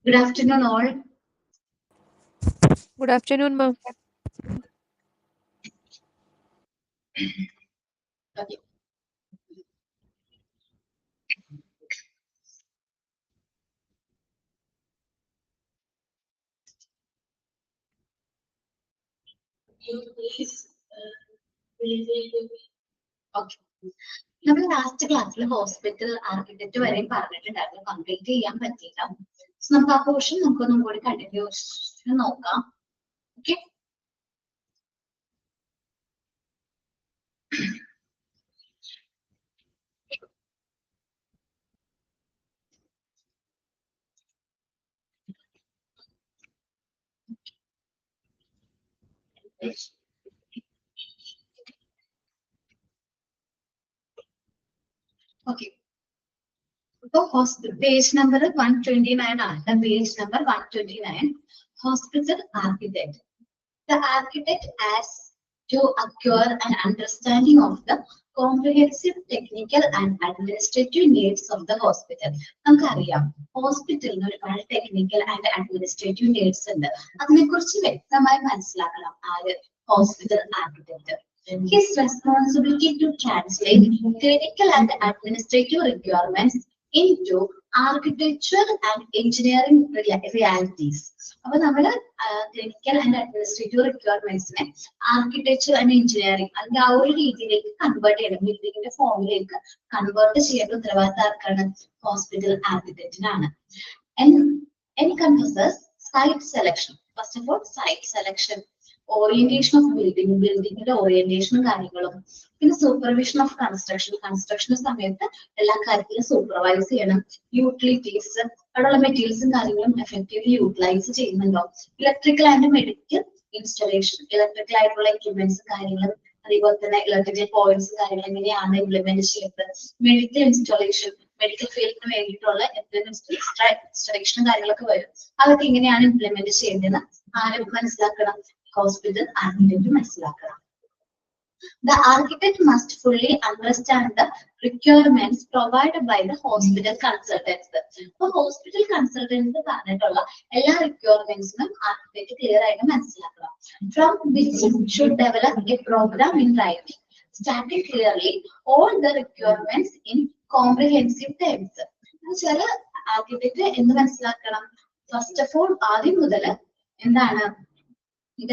Good afternoon, all. Good afternoon, ma'am. Okay. You please, okay. നമ്മൾ last ക്ലാസ്സിൽ hospital architect വരെ പറഞ്ഞിട്ടുണ്ടായിരുന്നു, complete ചെയ്യാൻ പറ്റിയില്ല. സോ നമുക്ക് ആ പോർഷൻ നമുക്കൊന്നും കൂടി കണ്ടിന്യൂസ് നോക്കാം. Okay, okay. അപ്പോൾ പേജ് നമ്പർ 129 ആണ്. Page number 129, hospital architect. The architect has to acquire an understanding of the comprehensive technical and administrative needs of the hospital. നമുക്കറിയാം ഹോസ്പിറ്റലിന് ഒരുപാട് ടെക്നിക്കൽ ആൻഡ് അഡ്മിനിസ്ട്രേറ്റീവ് നീഡ്സ് ഉണ്ട്. അതിനെക്കുറിച്ച് വ്യക്തമായി മനസ്സിലാക്കണം ആര് hospital architect. His responsibility to translate clinical and administrative requirements into architectural and engineering realities. അപ്പൊ നമ്മള് clinical and administrative റിക്വയർമെന്റ്സിനെ ആർക്കിടെക്ചർ ആൻഡ് എഞ്ചിനീയറിംഗ് അതിന്റെ ആ ഒരു രീതിയിലേക്ക് കൺവേർട്ട് ചെയ്യണം, ബിൽഡിങ്ങിന്റെ ഫോമിലേക്ക് കൺവേർട്ട് ചെയ്യേണ്ട ഉത്തരവാദിത്തം ആർക്കാണ്? ഹോസ്പിറ്റൽ ആർക്കിടെക്റ്റിനാണ്. Encompasses site selection. First of all, site selection, orientation of ബിൽഡിങ്ങിന്റെ ഓറിയന്റേഷനും കാര്യങ്ങളും, പിന്നെ സൂപ്പർവിഷൻ ഓഫ് കൺസ്ട്രക്ഷൻ സമയത്ത് എല്ലാ കാര്യത്തിലും സൂപ്പർവൈസ് ചെയ്യണം. യൂട്ടിലിറ്റീസ്, അവിടെയുള്ള മെറ്റീരിയൽസും കാര്യങ്ങളും എഫക്റ്റീവ്ലി യൂട്ടിലൈസ് ചെയ്യുന്നുണ്ടോ. Electrical and medical installation, electrical ആയിട്ടുള്ള എക്യുപ്മെന്റ്സ് കാര്യങ്ങളും, അതേപോലെ തന്നെ ഇലക്ട്രിക്കൽ പോയിന്റ്സ് കാര്യങ്ങൾ എങ്ങനെയാണ് ഇംപ്ലിമെന്റ് ചെയ്യുന്നത്. മെഡിക്കൽ ഇൻസ്റ്റലേഷൻ, മെഡിക്കൽ ഫീൽഡിന് വേണ്ടിയിട്ടുള്ള ഇൻസ്റ്റലേഷനും കാര്യങ്ങളൊക്കെ വരും. അതൊക്കെ എങ്ങനെയാണ് ഇംപ്ലിമെന്റ് ചെയ്യുന്നതെന്ന് ആരും മനസ്സിലാക്കണം, ഹോസ്പിറ്റൽ ആർക്കിടെക്ട് മനസ്സിലാക്കണം. The architect must fully understand the requirements provided by the hospital consultants. അപ്പോൾ ഹോസ്പിറ്റൽ കൺസൾട്ടൻസ് പറഞ്ഞിട്ടുള്ള എല്ലാ റിക്വയർമെന്റ്സിനും ആർക്കിടെക്ട് ക്ലിയർ ആയിട്ട് മനസ്സിലാക്കണം. From which should develop a program in writing, stating clearly all the requirements in comprehensive terms. ചില architect എന്ത് മനസ്സിലാക്കണം? First of all ആദ്യം മുതൽ എന്താണ് ഈ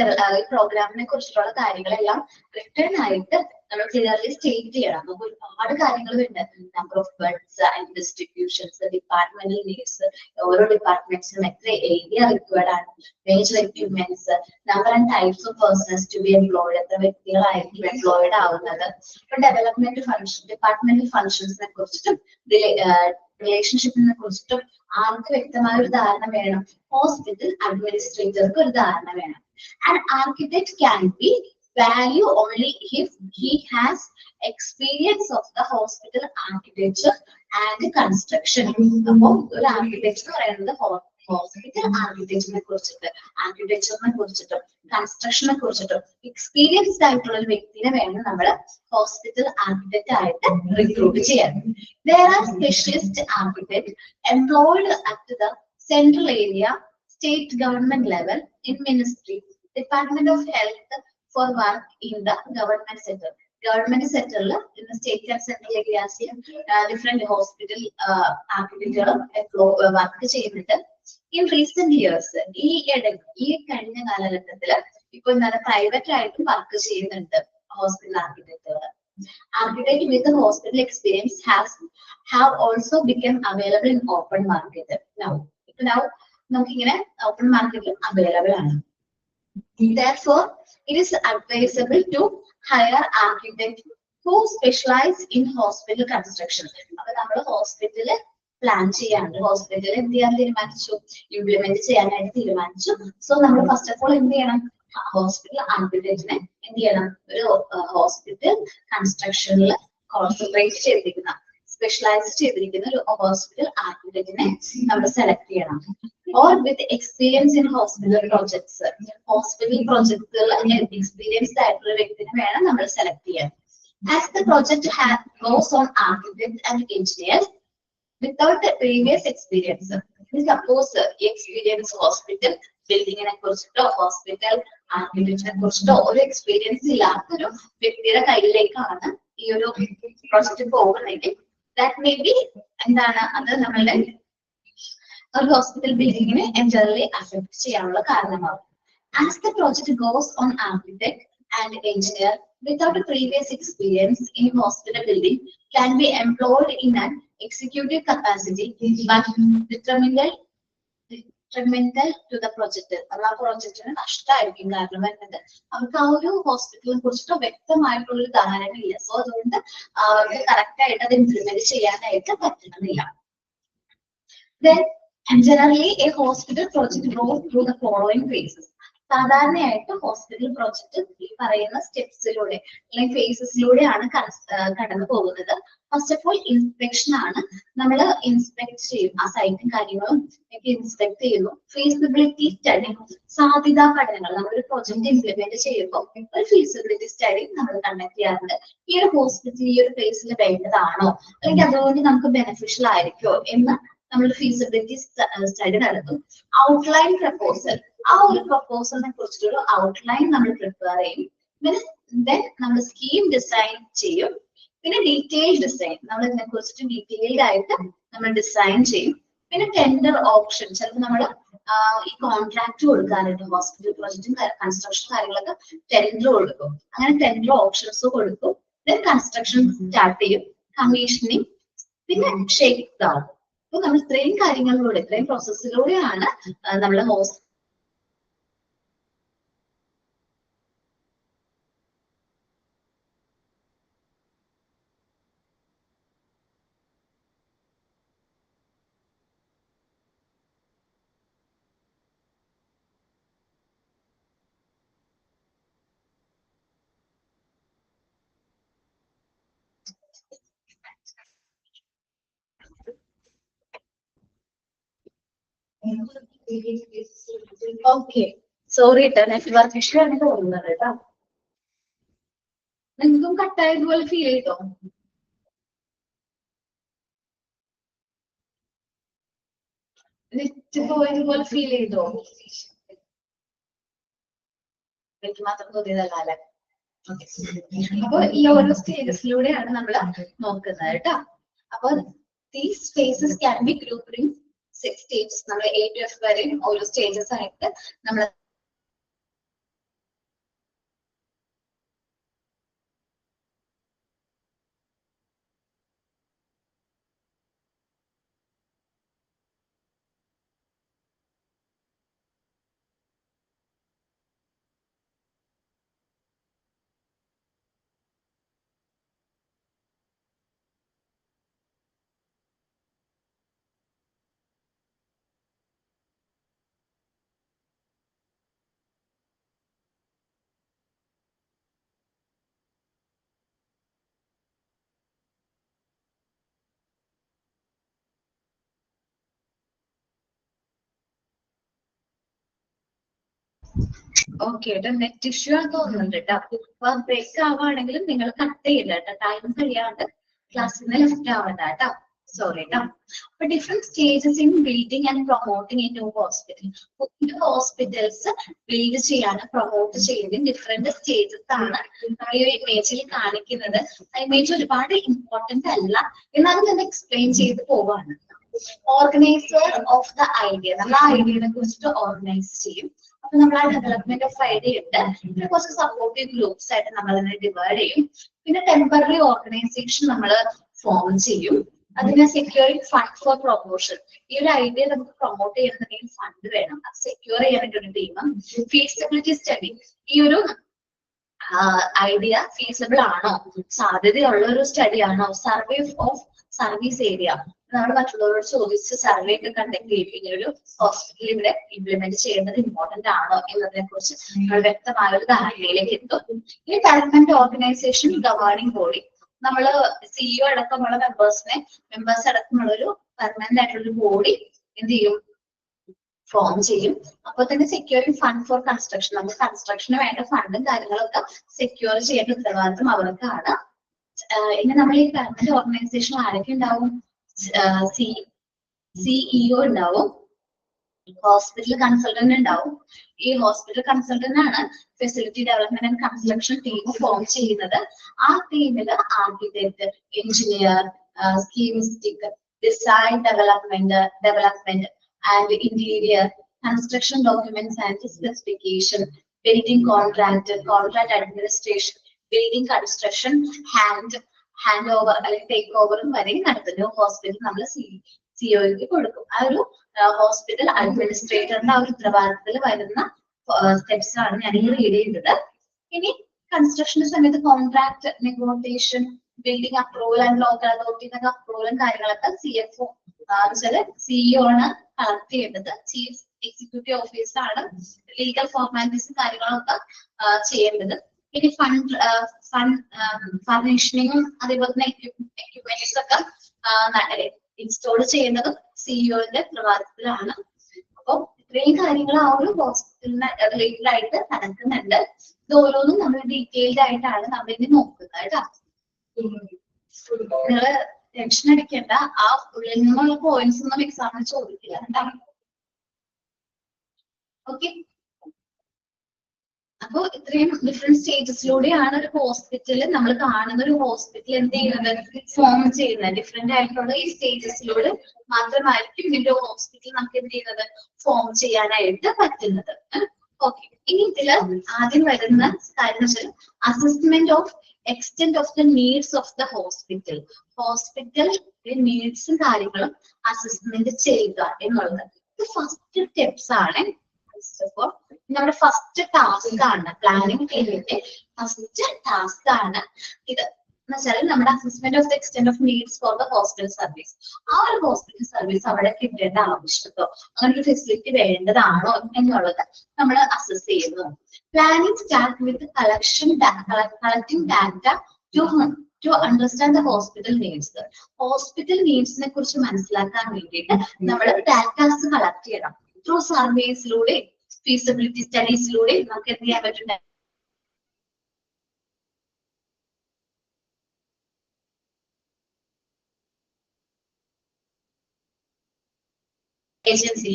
പ്രോഗ്രാമിനെ കുറിച്ചിട്ടുള്ള കാര്യങ്ങളെല്ലാം റിട്ടേൺ ആയിട്ട് നമ്മൾ ക്ലിയർലി സ്റ്റേറ്റ് ചെയ്യണം. നമുക്ക് ഒരുപാട് കാര്യങ്ങളുണ്ട്. Number of beds and distributions, departmental needs, ഓരോ ഡിപ്പാർട്ട്മെന്റ്സിനും എത്ര ഏരിയ റിക്വയർഡ് ആണ്, major equipments, number and types of persons to be employed, എത്ര വ്യക്തികളായിരിക്കും എംപ്ലോയിഡ് ആവുന്നത്. ഇപ്പൊ ഡെവലപ്മെന്റ് ഫംഗ്ഷൻ, ഡിപ്പാർട്ട്മെന്റൽ ഫംഗ്ഷൻസിനെ കുറിച്ചിട്ടും റിലേഷൻഷിപ്പിനെ കുറിച്ചിട്ടും ആർക്ക് വ്യക്തമായ ഒരു ധാരണ വേണം? ഹോസ്പിറ്റൽ അഡ്മിനിസ്ട്രേറ്റർക്ക് ഒരു ധാരണ വേണം. An architect can be value only if he has experience of the hospital architecture and construction. അപ്പോൾ ഒരു ആർക്കിടെക്ചർ എന്ന് പറയുന്നത് ഹോസ്പിറ്റൽ ആർക്കിടെക്ചറിനെ കുറിച്ചിട്ടും കൺസ്ട്രക്ഷനെ കുറിച്ചിട്ടും എക്സ്പീരിയൻസ്ഡ് ആയിട്ടുള്ള ഒരു വ്യക്തിനെ വേണം നമ്മൾ ഹോസ്പിറ്റൽ ആർക്കിടെക്ട് ആയിട്ട് റിക്രൂട്ട് ചെയ്യാൻ. There are specialist architects employed at the central area, state government level, in ministry, Department of Health for work in the government sector. Government sector in the state and central areas different hospital architecture work ചെയ്യുന്നുണ്ട്. In recent years, ഈ കഴിഞ്ഞ കാലഘട്ടത്തില് ഇപ്പൊ എന്താണ് private ആയിട്ട് work ചെയ്യുന്നുണ്ട് hospital ആർക്കിടെക്റ്റുകൾ. Architect with a hospital experience have also become available in open market now. നമുക്കിങ്ങനെ open മാർക്കറ്റിൽ അവൈലബിൾ ആണ്. Therefore, it is advisable to hire architects who specialize in hospital construction. അപ്പൊ നമ്മൾ ഹോസ്പിറ്റല് പ്ലാൻ ചെയ്യാണ്ട് hospital എന്ത് ചെയ്യാൻ തീരുമാനിച്ചു, implement ചെയ്യാനായിട്ട് തീരുമാനിച്ചു. സോ നമ്മൾ ഫസ്റ്റ് ഓഫ് ഓൾ എന്ത് ചെയ്യണം? ഹോസ്പിറ്റൽ ആർക്കിടെക്റ്റിനെ എന്ത് ചെയ്യണം? ഒരു ഹോസ്പിറ്റൽ കൺസ്ട്രക്ഷനിൽ കോൺസെൻട്രേറ്റ് ചെയ്തിരിക്കുന്ന, സ്പെഷ്യലൈസ് ചെയ്തിരിക്കുന്ന ഒരു ഹോസ്പിറ്റൽ ആർക്കിടെക്റ്റിനെ നമ്മൾ സെലക്ട് ചെയ്യണം. Or with experience in hospital projects. Hospital പ്രോജക്റ്റുകൾ എക്സ്പീരിയൻസ്ഡ് ആയിട്ടുള്ള വ്യക്തിനെ വേണം നമ്മൾ സെലക്ട് ചെയ്യാൻ. As the project goes on architects and engineers, without previous experience. Suppose ഈ എക്സ്പീരിയൻസ് ഹോസ്പിറ്റൽ ബിൽഡിങ്ങിനെ കുറിച്ചിട്ടോ ഹോസ്പിറ്റൽ ആർക്കിടെക്ചറിനെ കുറിച്ചിട്ടോ ഒരു എക്സ്പീരിയൻസ് ഇല്ലാത്തൊരു വ്യക്തിയുടെ കയ്യിലേക്കാണ് ഈ ഒരു പ്രോജക്റ്റ് പോകുന്നതെങ്കിൽ ദാറ്റ് മേ ബി എന്താണ് അത് നമ്മളുടെ ഒരു ഹോസ്പിറ്റൽ ബിൽഡിങ്ങിനെ ജനറലി അഫക്ട് ചെയ്യാനുള്ള കാരണമാകും. As the project goes on, architect and engineer without a previous experience in hospital building can be employed in an executive capacity, but detrimental to the project. ആ പ്രോജക്റ്റിന് നഷ്ടമായിരിക്കും. കാരണം വരുന്നത് അവർക്ക് ആ ഒരു ഹോസ്പിറ്റലിനെ കുറിച്ചിട്ട് വ്യക്തമായിട്ടുള്ള ഒരു ധാരണ ഇല്ല. സോ അതുകൊണ്ട് അവർക്ക് കറക്റ്റ് ആയിട്ട് അത് ഇംപ്ലിമെന്റ് ചെയ്യാനായിട്ട് പറ്റുന്നില്ല. Then generally a hospital project goes through the following phases. സാധാരണയായിട്ട് ഹോസ്പിറ്റൽ പ്രോജക്റ്റ് ഈ പറയുന്ന സ്റ്റെപ്സിലൂടെ അല്ലെങ്കിൽ ഫേസസിലൂടെയാണ് കടന്നു പോകുന്നത്. ഫസ്റ്റ് ഓഫ് ഓൾ ഇൻസ്പെക്ഷൻ ആണ്. നമ്മൾ ഇൻസ്പെക്ട് ചെയ്യും, ആ സൈറ്റും കാര്യങ്ങളും ഒക്കെ ഇൻസ്പെക്ട് ചെയ്യുന്നു. ഫീസിബിലിറ്റി സ്റ്റഡി, സാധ്യതാ പഠനങ്ങൾ. നമ്മളൊരു പ്രോജക്റ്റ് ഇംപ്ലിമെന്റ് ചെയ്യുമ്പോൾ ഒരു ഫീസിബിലിറ്റി സ്റ്റഡി നമ്മൾ കണ്ടക്ട് ചെയ്യാറുണ്ട്. ഈ ഒരു ഹോസ്പിറ്റൽ ഈ ഒരു ഫേസിൽ വേണ്ടതാണോ, അല്ലെങ്കിൽ അതുകൊണ്ട് നമുക്ക് ബെനിഫിഷ്യൽ ആയിരിക്കോ എന്ന് നമ്മൾ ഫീസിബിലിറ്റി സ്റ്റഡി നടത്തും. ഔട്ട്ലൈൻ പ്രപ്പോസൽ, ആ ഒരു പ്രപ്പോസലിനെ കുറിച്ചിട്ടൊരു ഔട്ട്ലൈൻ നമ്മൾ പ്രിപ്പയർ ചെയ്യും. ദെൻ നമ്മൾ സ്കീം ഡിസൈൻ ചെയ്യും. പിന്നെ ഡീറ്റെയിൽ ഡിസൈൻ, നമ്മൾ ഇതിനെ കുറിച്ചിട്ട് ഡീറ്റെയിൽഡ് ആയിട്ട് നമ്മൾ ഡിസൈൻ ചെയ്യും. പിന്നെ ടെൻഡർ ഓപ്ഷൻ, ചിലപ്പോൾ നമ്മൾ ഈ കോൺട്രാക്ട് കൊടുക്കാനായിട്ട് ഹോസ്പിറ്റൽ പ്രോജക്റ്റും കൺസ്ട്രക്ഷൻ കാര്യങ്ങളൊക്കെ ടെൻഡർ കൊടുക്കും. അങ്ങനെ ടെൻഡർ ഓപ്ഷൻസ് കൊടുക്കും. ദെൻ കൺസ്ട്രക്ഷൻ സ്റ്റാർട്ട് ചെയ്യും, കമ്മീഷനിങ്, പിന്നെ ഷേക്ക് ഡൗൺ. അപ്പൊ നമ്മൾ ഇത്രയും കാര്യങ്ങളിലൂടെ ഇത്രയും പ്രോസസ്സിലൂടെയാണ് നമ്മൾ ഓക്കെ. സോറി കേട്ടോ, നെറ്റ്വർക്ക് ഇഷ്യൂ ആണ് തോന്നുന്നത് കേട്ടോ. നിങ്ങൾക്കും കട്ടായതുപോലെ ഫീൽ ചെയ്തോ? നെറ്റ് പോയതുപോലെ ഫീൽ ചെയ്തോ? എനിക്ക് മാത്രം തോന്നിയതല്ല അല്ലെ? അപ്പൊ ഈ ഓരോ സ്റ്റേജസിലൂടെയാണ് നമ്മൾ നോക്കുന്നത് കേട്ടോ. അപ്പൊ these phases can be grouped in 6 stages. നമ്മൾ A to F വരെ ഓരോ സ്റ്റേജസ് ആയിട്ട് നമ്മൾ ഓക്കെ. നെറ്റ് ഇഷ്യൂ ആണെന്ന് തോന്നുന്നുണ്ട് കേട്ടോ. അപ്പൊ ബ്രേക്ക് ആവുകയാണെങ്കിലും നിങ്ങൾ കട്ട് ചെയ്യില്ല കേട്ടോ. ടൈം കഴിയാണ്ട് ക്ലാസ്സിൽ നിന്ന് ലെഫ്റ്റ് ആവണ്ട കേട്ടോ. സോറി കേട്ടോ. അപ്പൊ different stages in building and promoting in new hospital. പുതിയ ഹോസ്പിറ്റൽസ് ബിൽഡ് ചെയ്യാനും പ്രൊമോട്ട് ചെയ്യുന്നതും ഡിഫറെന്റ് സ്റ്റേജസ് ആണ് ഈ ഇമേജിൽ കാണിക്കുന്നത്. ഇമേജ് ഒരുപാട് ഇമ്പോർട്ടന്റ് അല്ല, എന്നാലും ഞാൻ എക്സ്പ്ലെയിൻ ചെയ്ത് പോവാണ്. ഓർഗനൈസർ ഓഫ് ദ ഐഡിയ, നമ്മൾ ആ ഐഡിയനെ കുറിച്ചിട്ട് ഓർഗനൈസ് ചെയ്യും. അപ്പൊ നമ്മൾ ആ ഡെവലപ്മെന്റ് ഓഫ് ഐഡിയ ഉണ്ട്. പിന്നെ കുറച്ച് സപ്പോർട്ടീവ് ഗ്രൂപ്പ്സ് ആയിട്ട് നമ്മൾ അതിനെ ഡിവൈഡ് ചെയ്യും. പിന്നെ ടെമ്പററി ഓർഗനൈസേഷൻ നമ്മൾ ഫോം ചെയ്യും. അതിനെ സെക്യൂറിംഗ് ഫണ്ട് ഫോർ പ്രൊമോഷൻ. ഈ ഒരു ഐഡിയ നമുക്ക് പ്രൊമോട്ട് ചെയ്യണമെന്നുണ്ടെങ്കിൽ ഫണ്ട് വേണം. അത് സെക്യൂർ ചെയ്യാനായിട്ട് ഒരു ടീമും. ഫീസിബിലിറ്റി സ്റ്റഡി, ഈ ഒരു ഐഡിയ ഫീസിബിൾ ആണോ, സാധ്യതയുള്ള ഒരു സ്റ്റഡി ആണോ. സർവേ ഓഫ് സർവീസ് ഏരിയ, നമ്മൾ മറ്റുള്ളവരോട് ചോദിച്ച് സർവേ ഒക്കെ കണ്ടക്ട് ചെയ്യും. ഇങ്ങനെ ഒരു ഹോസ്പിറ്റൽ ഇവിടെ ഇംപ്ലിമെന്റ് ചെയ്യുന്നത് ഇമ്പോർട്ടന്റ് ആണോ എന്നതിനെ കുറിച്ച് നമ്മൾ വ്യക്തമായ ഒരു ധാരണയിലേക്ക് എത്തും. ഈ ഡെവലപ്മെന്റ് ഓർഗനൈസേഷൻ ഗവേണിംഗ് ബോഡി, നമ്മള് സിഇഒ അടക്കമുള്ള മെമ്പേഴ്സ് അടക്കമുള്ള ഒരു പെർമനന്റ് ആയിട്ടുള്ള ഒരു ബോഡി എന്ത് ചെയ്യും, ഫോം ചെയ്യും. അപ്പൊ തന്നെ സെക്യൂറിംഗ് ഫണ്ട് ഫോർ കൺസ്ട്രക്ഷൻ, നമുക്ക് കൺസ്ട്രക്ഷന് വേണ്ട ഫണ്ടും കാര്യങ്ങളൊക്കെ സെക്യൂർ ചെയ്യേണ്ട ഉത്തരവാദിത്വം അവർക്കാണ്. ഇനി നമ്മൾ ഈ പെർമനന്റ് ഓർഗനൈസേഷൻ ആരൊക്കെ ഉണ്ടാവും, സിഇഒ ഉണ്ടാവും, ഹോസ്പിറ്റൽ കൺസൾട്ടന്റ് ഉണ്ടാവും. ഈ ഹോസ്പിറ്റൽ കൺസൾട്ടന്റ് ആണ് facility development and construction team form ചെയ്യുന്നത്. ആ ടീമിൽ architect, engineer, schematic, design development and interior, construction documents and specification, building contract administration, building construction, hand over അല്ലെങ്കിൽ ടേക്ക് ഓവറും വരെ നടത്തുന്നു. ഹോസ്പിറ്റൽ നമ്മൾ സിഒക്ക് കൊടുക്കും. ആ ഒരു ഹോസ്പിറ്റൽ അഡ്മിനിസ്ട്രേറ്ററിന്റെ ആ ഒരു ഉത്തരവാദിത്തത്തിൽ വരുന്ന സ്റ്റെപ്സ് ആണ് ഞാൻ ഈ റീഡ് ചെയ്തത്. ഇനി കൺസ്ട്രക്ഷന്റെ സമയത്ത് contract negotiation, building approval and local അതോറിറ്റിയുടെ അപ്രൂവലും കാര്യങ്ങളൊക്കെ CFO സിഇഒ ആണ് കളക്ട് ചെയ്യേണ്ടത്. ചീഫ് എക്സിക്യൂട്ടീവ് ഓഫീസറാണ് ലീഗൽ ഫോർമാലിറ്റീസും കാര്യങ്ങളൊക്കെ ചെയ്യേണ്ടത്. ഇനി ഫർണിഷിങ്ങും അതേപോലെ തന്നെ എക്യുപ്മെന്റ്സ് ഒക്കെ ഇൻസ്റ്റോൾ ചെയ്യുന്നതും സിഇഒന്റെ ഉത്തരവാദിത്തത്തിലാണ്. അപ്പോൾ ഇത്രയും കാര്യങ്ങൾ ആ ഒരു ഹോസ്പിറ്റലിന് റിലേറ്റഡ് ആയിട്ട് നടക്കുന്നുണ്ട്. ഇത് ഓരോന്നും നമ്മൾ ഡീറ്റെയിൽഡ് ആയിട്ടാണ് നമ്മൾ ഇനി നോക്കുന്നത് കേട്ടോ. നിങ്ങള് ടെൻഷൻ അടിക്കേണ്ട, ആ ഉള്ളിൽ നിന്നുള്ള പോയിന്റ്സ് ഒന്നും എക്സാമിന് ചോദിക്കില്ല കേട്ടോ. ഓക്കെ, അപ്പൊ ഇത്രയും ഡിഫറെന്റ് സ്റ്റേജസിലൂടെയാണ് ഒരു ഹോസ്പിറ്റലിൽ നമ്മൾ കാണുന്ന ഒരു ഹോസ്പിറ്റൽ എന്ത് ചെയ്യുന്നത്, ഫോം ചെയ്യുന്നത്. ഡിഫറെന്റ് ആയിട്ടുള്ള ഈ സ്റ്റേജസിലൂടെ മാത്രമായിരിക്കും ഇതിന്റെ ഹോസ്പിറ്റൽ നമുക്ക് എന്ത് ചെയ്യുന്നത്, ഫോം ചെയ്യാനായിട്ട് പറ്റുന്നത്. ഓക്കെ, ഇനി ഇതില് ആദ്യം വരുന്ന കാര്യം വെച്ചാൽ assessment of extent of the needs of the hospital. Hospital നീഡ്സും കാര്യങ്ങളും അസസ്മെന്റ് ചെയ്യുക എന്നുള്ളത് ഇത് ഫസ്റ്റ് സ്റ്റെപ്സ് ആണ്. അപ്പോൾ നമ്മുടെ ഫസ്റ്റ് ടാസ്ക് ആണ്, പ്ലാനിങ് ടീമിന്റെ ഫസ്റ്റ് ടാസ്ക് ആണ് ഇത്. എന്നുവെച്ചാൽ നമ്മുടെ assessment of the extent of needs for the hospital service. ആ ഒരു ഹോസ്പിറ്റൽ സർവീസ് അവിടെ കിട്ടേണ്ട ആവശ്യമോ അങ്ങനെ ഒരു ഫെസിലിറ്റി വേണ്ടതാണോ എന്നുള്ളത് നമ്മൾ അസസ് ചെയ്യുന്നു. Planning start with collecting data to understand the hospital needs. Hospital നീഡ്സിനെ കുറിച്ച് മനസ്സിലാക്കാൻ വേണ്ടിയിട്ട് നമ്മൾ ഡാറ്റാസ് കളക്ട് ചെയ്യണം. ത്രൂ സർവേസിലൂടെ, ഫീസിബിലിറ്റി സ്റ്റഡീസിലൂടെ നമുക്ക് എന്ത് ചെയ്യാൻ പറ്റും,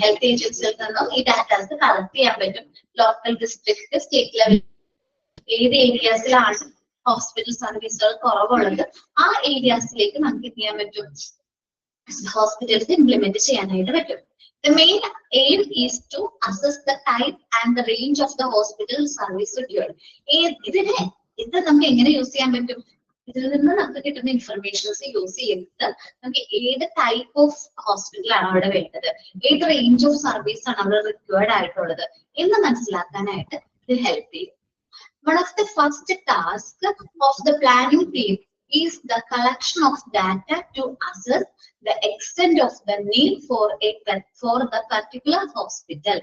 ഹെൽത്ത് ഏജൻസിയിൽ നിന്നും ഈ ഡാറ്റാസ് കളക്ട് ചെയ്യാൻ പറ്റും. ലോക്കൽ, ഡിസ്ട്രിക്ട്, സ്റ്റേറ്റ് ലെവൽ ഏത് ഏരിയാസിലാണ് ഹോസ്പിറ്റൽ സർവീസുകൾ കുറവുള്ളത് ആ ഏരിയാസിലേക്ക് നമുക്ക് എന്ത് ചെയ്യാൻ പറ്റും, ഹോസ്പിറ്റൽസ് ഇംപ്ലിമെന്റ് ചെയ്യാനായിട്ട് പറ്റും. The main aim is to assess the type and the range of the hospital service schedule. ഇത് നമുക്ക് എങ്ങനെ യൂസ് ചെയ്യാൻ പറ്റും, ഇതിൽ നിന്ന് നമുക്ക് കിട്ടുന്ന ഇൻഫർമേഷൻസ് യൂസ് ചെയ്തിട്ട് നമുക്ക് ഏത് ടൈപ്പ് ഓഫ് ഹോസ്പിറ്റൽ ആണ് അവിടെ വേണ്ടത്, ഏത് റേഞ്ച് ഓഫ് സർവീസ് ആണ് അവിടെ റിക്വയർഡ് ആയിട്ടുള്ളത് എന്ന് മനസ്സിലാക്കാനായിട്ട് ഇത് ഹെൽപ്പ് ചെയ്യും. One of the first tasks of the planning team is the collection of data to assess the extent of the need for the particular hospital.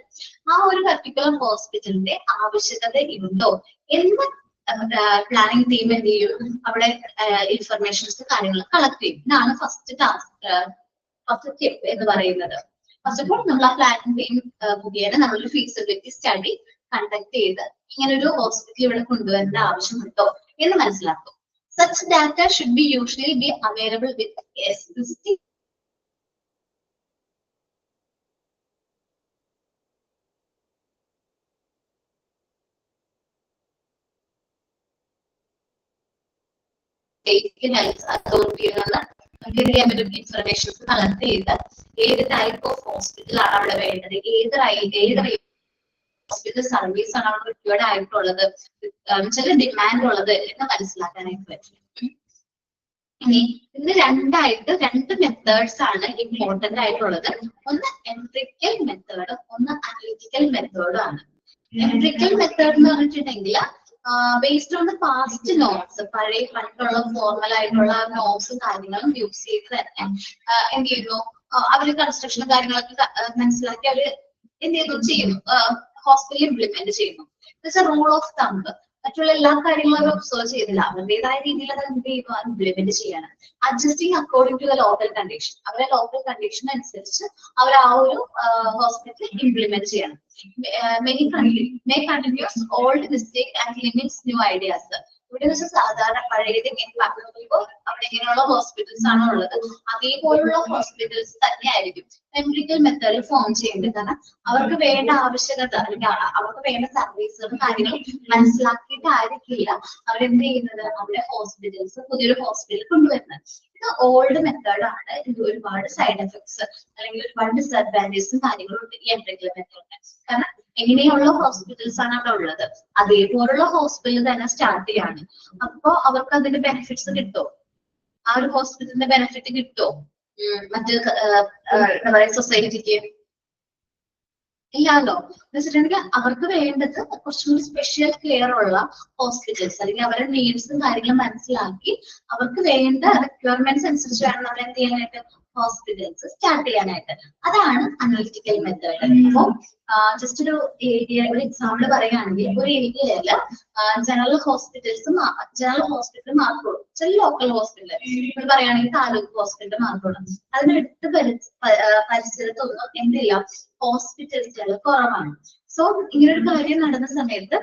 ആ ഒരു particular hospitalന്റെ ആവശ്യകത ഉണ്ടോ എന്ന് പ്ലാനിംഗ് ടീം എന്ത് ചെയ്യും, അവിടെ ഇൻഫർമേഷൻസ് കാര്യങ്ങൾ കളക്ട് ചെയ്യും. ഇതാണ് ഫസ്റ്റ് ടാസ്ക്, ഫസ്റ്റ് സ്റ്റെപ്പ് എന്ന് പറയുന്നത്. ഫസ്റ്റ് ഓഫ് ഓൾ നമ്മൾ ആ പ്ലാനിംഗ് ടീം മുഖേന നമ്മളൊരു ഫീസിബിലിറ്റി സ്റ്റഡി കണ്ടക്ട് ചെയ്ത് ഇങ്ങനെ ഒരു ഹോസ്പിറ്റൽ ഇവിടെ കൊണ്ടുവരേണ്ട ആവശ്യമുണ്ടോ എന്ന് മനസ്സിലാക്കും. Such data should be usually be available with existing അതോറിറ്റിയിൽ നിന്ന് നമുക്ക് എന്ത് ചെയ്യാൻ പറ്റും, ഇൻഫർമേഷൻസ് കളക്ട് ചെയ്ത് ഏത് ടൈപ്പ് ഓഫ് ഹോസ്പിറ്റൽ ആണ് അവിടെ വേണ്ടത്, ഏത് ഹോസ്പിറ്റൽ സർവീസ് ആണ് അവിടെ റിക്വയർഡ് ആയിട്ടുള്ളത്, ചില ഡിമാൻഡ് ഉള്ളത് എന്ന് മനസ്സിലാക്കാനായിട്ട് പറ്റും. ഇനി ഇതിന് രണ്ട് മെത്തേഡ്സ് ആണ് ഇമ്പോർട്ടന്റ് ആയിട്ടുള്ളത്. ഒന്ന് എംപിറിക്കൽ മെത്തേഡും ഒന്ന് അനലിറ്റിക്കൽ മെത്തേഡും ആണ്. എംപിറിക്കൽ മെത്തേഡ് എന്ന് പറഞ്ഞിട്ടുണ്ടെങ്കിൽ based on the past notes, പഴയ പണ്ടുള്ള ഫോർമൽ ആയിട്ടുള്ള നോട്ട്സും കാര്യങ്ങളും യൂസ് ചെയ്ത് തന്നെ എന്ത് ചെയ്യുന്നു, അവര് കൺസ്ട്രക്ഷൻ കാര്യങ്ങളൊക്കെ മനസ്സിലാക്കി അവര് എന്ത് ചെയ്യുന്നു, ഹോസ്പിറ്റൽ ഇംപ്ലിമെന്റ് ചെയ്യുന്നു. റൂൾ ഓഫ് തമ്പ്, മറ്റുള്ള എല്ലാ കാര്യങ്ങളും അവർ ഒബ്സർവ് ചെയ്തില്ല, അവരുടേതായ രീതിയിൽ അത് എന്ത് ചെയ്യുക, ഇംപ്ലിമെന്റ് ചെയ്യണം. Adjusting according to the local condition, അവരുടെ ലോക്കൽ കണ്ടീഷൻ അനുസരിച്ച് അവർ ആ ഒരു ഹോസ്പിറ്റൽ ഇംപ്ലിമെന്റ് ചെയ്യണം. may continues old mistake and limits new ideas. ഇവിടെ എന്ന് സാധാരണ പഴയത് അവിടെ ഇങ്ങനെയുള്ള ഹോസ്പിറ്റൽസ് ആണോ ഉള്ളത്, അതേപോലുള്ള ഹോസ്പിറ്റൽസ് തന്നെ ആയിരിക്കും എംപിരിക്കൽ മെത്തേഡിൽ ഫോം ചെയ്യേണ്ടത്. കാരണം അവർക്ക് വേണ്ട ആവശ്യകത അല്ലെങ്കിൽ അവർക്ക് വേണ്ട സർവീസുകളും കാര്യങ്ങളും മനസ്സിലാക്കിയിട്ടായിരിക്കില്ല അവരെന്ത് ചെയ്യുന്നത്, അവിടെ ഹോസ്പിറ്റൽസ് പുതിയൊരു ഹോസ്പിറ്റൽ കൊണ്ടുവരുന്നത്. ഇത് ഓൾഡ് മെത്തേഡാണ്. ഇത് ഒരുപാട് സൈഡ് എഫക്ട്സ് അല്ലെങ്കിൽ ഒരുപാട് ഡിസഡ്വാൻറ്റേജസും കാര്യങ്ങളും ഉണ്ട് ഈ എംപിരിക്കൽ മെത്തേഡിന്. കാരണം എങ്ങനെയുള്ള ഹോസ്പിറ്റൽസ് ആണ് അവിടെ ഉള്ളത്, അതേപോലുള്ള ഹോസ്പിറ്റൽ തന്നെ സ്റ്റാർട്ട് ചെയ്യാണ്. അപ്പൊ അവർക്ക് അതിന്റെ ബെനിഫിറ്റ്സ് കിട്ടുമോ, ആ ഒരു ഹോസ്പിറ്റലിന്റെ ബെനിഫിറ്റ് കിട്ടുമോ മറ്റ് എന്താ പറയുക സൊസൈറ്റിക്ക്? ഇല്ലാലോ. എന്ന് വെച്ചിട്ടുണ്ടെങ്കിൽ അവർക്ക് വേണ്ടത് കുറച്ചും കൂടി സ്പെഷ്യൽ കെയർ ഉള്ള ഹോസ്പിറ്റൽസ് അല്ലെങ്കിൽ അവരുടെ നീഡ്സും കാര്യങ്ങളും മനസ്സിലാക്കി അവർക്ക് വേണ്ട റിക്വയർമെന്റ്സ് അനുസരിച്ച് വേണം നമ്മൾ എന്ത് ചെയ്യാനായിട്ട് ഹോസ്പിറ്റൽസ് സ്റ്റാർട്ട് ചെയ്യാനായിട്ട്. അതാണ് അനലിറ്റിക്കൽ മെത്തേഡ്. അപ്പോ ജസ്റ്റ് ഒരു ഏരിയ ഒരു എക്സാമ്പിൾ പറയുകയാണെങ്കിൽ ഒരു ഏരിയയില് ജനറൽ ഹോസ്പിറ്റൽ മാത്രമേ ഉള്ളൂ, ചില ലോക്കൽ ഹോസ്പിറ്റൽ നമ്മൾ പറയുകയാണെങ്കിൽ താലൂക്ക് ഹോസ്പിറ്റൽ മാത്രമേ ഉള്ളൂ. അതിനടുത്ത് പരിസരത്തൊന്നും എന്തില്ല, ഹോസ്പിറ്റൽസുകൾ കുറവാണ്. സോ ഇങ്ങനൊരു കാര്യം നടന്ന സമയത്ത്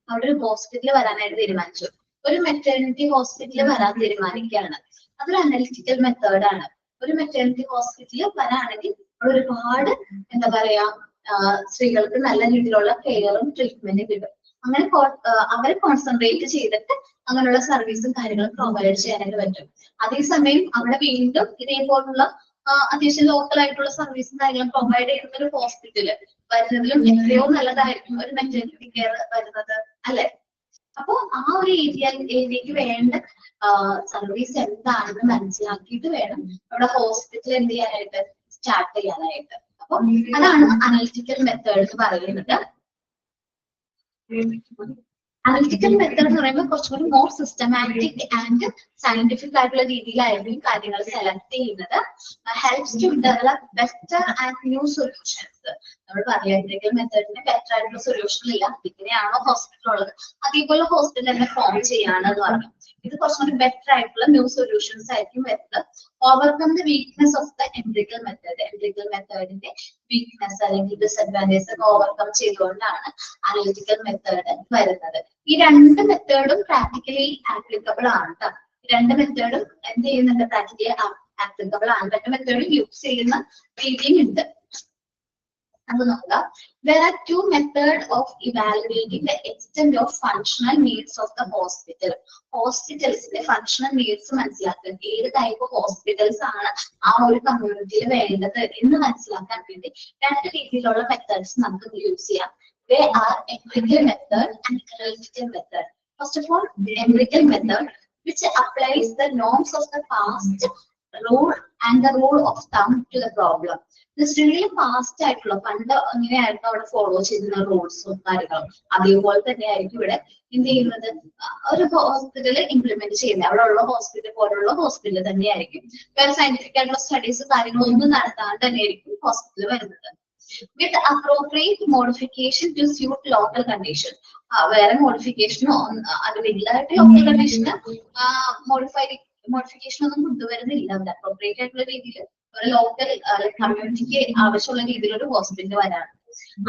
അവിടെ ഒരു ഹോസ്പിറ്റൽ വരാനായിട്ട് തീരുമാനിച്ചു. ഒരു മെറ്റേണിറ്റി ഹോസ്പിറ്റൽ വരാൻ തീരുമാനിക്കുകയാണ്. അതൊരു അനലിറ്റിക്കൽ മെത്തേഡാണ്. ഒരു മെറ്റേണിറ്റി ഹോസ്പിറ്റൽ വരാണെങ്കിൽ ഒരുപാട് എന്താ പറയാ സ്ത്രീകൾക്ക് നല്ല രീതിയിലുള്ള കെയറും ട്രീറ്റ്മെന്റും കിട്ടും. അങ്ങനെ അവരെ കോൺസെൻട്രേറ്റ് ചെയ്തിട്ട് അങ്ങനെയുള്ള സർവീസും കാര്യങ്ങളും പ്രൊവൈഡ് ചെയ്യാനായിട്ട് പറ്റും. അതേസമയം അവിടെ വീണ്ടും ഇതേപോലുള്ള അത്യാവശ്യം ലോക്കൽ ആയിട്ടുള്ള സർവീസും കാര്യങ്ങളും പ്രൊവൈഡ് ചെയ്യുന്ന ഒരു ഹോസ്പിറ്റല് വരുന്നതിലും എത്രയോ നല്ലതായിരിക്കും ഒരു മെറ്റേണിറ്റി കെയർ വരുന്നത്, അല്ലെ? അപ്പൊ ആ ഒരു ഏരിയക്ക് വേണ്ട സർവീസ് എന്താണെന്ന് മനസ്സിലാക്കിയിട്ട് വേണം അവിടെ ഹോസ്പിറ്റൽ എന്ത് ചെയ്യാനായിട്ട് സ്റ്റാർട്ട് ചെയ്യാനായിട്ട്. അപ്പൊ അതാണ് അനലിറ്റിക്കൽ മെത്തേഡ് എന്ന് പറയുന്നത്. അനലിറ്റിക്കൽ മെത്തേഡ് എന്ന് പറയുമ്പോൾ കുറച്ചുകൂടി മോർ സിസ്റ്റമാറ്റിക് ആൻഡ് സയന്റിഫിക് ആയിട്ടുള്ള രീതിയിലായിരിക്കും കാര്യങ്ങൾ സെലക്ട് ചെയ്യുന്നത്. Helps to develop better and new solutions. നമ്മൾ പറയാം അനലിറ്റിക്കൽ മെത്തേഡിന് ബെറ്റർ ആയിട്ടുള്ള സൊല്യൂഷൻ ഇല്ല, ഇങ്ങനെയാണോ ഹോസ്പിറ്റൽ ഉള്ളത് അതേപോലെ ഹോസ്പിറ്റൽ തന്നെ ഫോം ചെയ്യാണെന്ന് പറഞ്ഞു. ഇത് കുറച്ചുകൂടി ബെറ്റർ ആയിട്ടുള്ള ന്യൂ സൊല്യൂഷൻസ് ആയിരിക്കും വരുന്നത്. Overcome the weakness of the empirical method. Empirical മെത്തേഡിന്റെ വീക്ക്നെസ് അല്ലെങ്കിൽ ഡിസഡ്വാൻറ്റേജസ് ഒക്കെ ഓവർകം ചെയ്തുകൊണ്ടാണ് അനലിറ്റിക്കൽ മെത്തേഡ് വരുന്നത്. ഈ രണ്ട് മെത്തേഡും പ്രാക്ടിക്കലി ആപ്ലിക്കബിൾ ആണ് കേട്ടോ. രണ്ട് മെത്തേഡും എന്ത് ചെയ്യുന്നുണ്ട്, പ്രാക്ടിക്കലി ആപ്ലിക്കബിൾ ആണ്. രണ്ട് മെത്തേഡും യൂസ് ചെയ്യുന്ന രീതിയും ഉണ്ട്. അത് നോക്കാം. There are two methods of evaluating the extent of functional needs of the hospital. ഹോസ്പിറ്റൽസിന്റെ ഫങ്ഷണൽ നീഡ്സ് മനസ്സിലാക്കാൻ ഏത് ടൈപ്പ് ഹോസ്പിറ്റൽസ് ആണ് ആ ഒരു കമ്മ്യൂണിറ്റിയിൽ വേണ്ടത് എന്ന് മനസ്സിലാക്കാൻ വേണ്ടി രണ്ട് രീതിയിലുള്ള മെത്തേഡ്സ് നമുക്ക് യൂസ് ചെയ്യാം. They are empirical method and analytical method. First of all, the empirical method, which applies the norms of the past, rule and the rule of thumb to the problem. Really fast ആയിട്ടുള്ള പണ്ട് അങ്ങനെയായിരുന്നു അവിടെ follow ചെയ്യുന്ന റൂൾസും കാര്യങ്ങളും അതേപോലെ തന്നെ ആയിരിക്കും ഇവിടെ എന്ത് ചെയ്യുന്നത്, ഒരു ഹോസ്പിറ്റലിൽ ഇംപ്ലിമെന്റ് ചെയ്യുന്നത്. അവിടെ ഉള്ള ഹോസ്പിറ്റൽ പോലുള്ള ഹോസ്പിറ്റൽ തന്നെയായിരിക്കും. വേറെ സയന്റിഫിക് ആയിട്ടുള്ള സ്റ്റഡീസ് കാര്യങ്ങളൊന്നും നടത്താണ്ട് തന്നെയായിരിക്കും ഹോസ്പിറ്റൽ വരുന്നത്. With appropriate modification to suit local condition. വേറെ മോഡിഫിക്കേഷനോ അതിലില്ലായിട്ട് ലോക്കൽ കണ്ടീഷന് മോഡിഫിക്കേഷൻ ഒന്നും കൊണ്ടുവരുന്നില്ല. അവിടെ അപ്രോപ്രിയേറ്റ് ആയിട്ടുള്ള രീതിയിൽ ഒരു ലോക്കൽ കമ്മ്യൂണിറ്റിക്ക് ആവശ്യമുള്ള രീതിയിൽ ഒരു ഹോസ്പിറ്റൽ വരാണ്.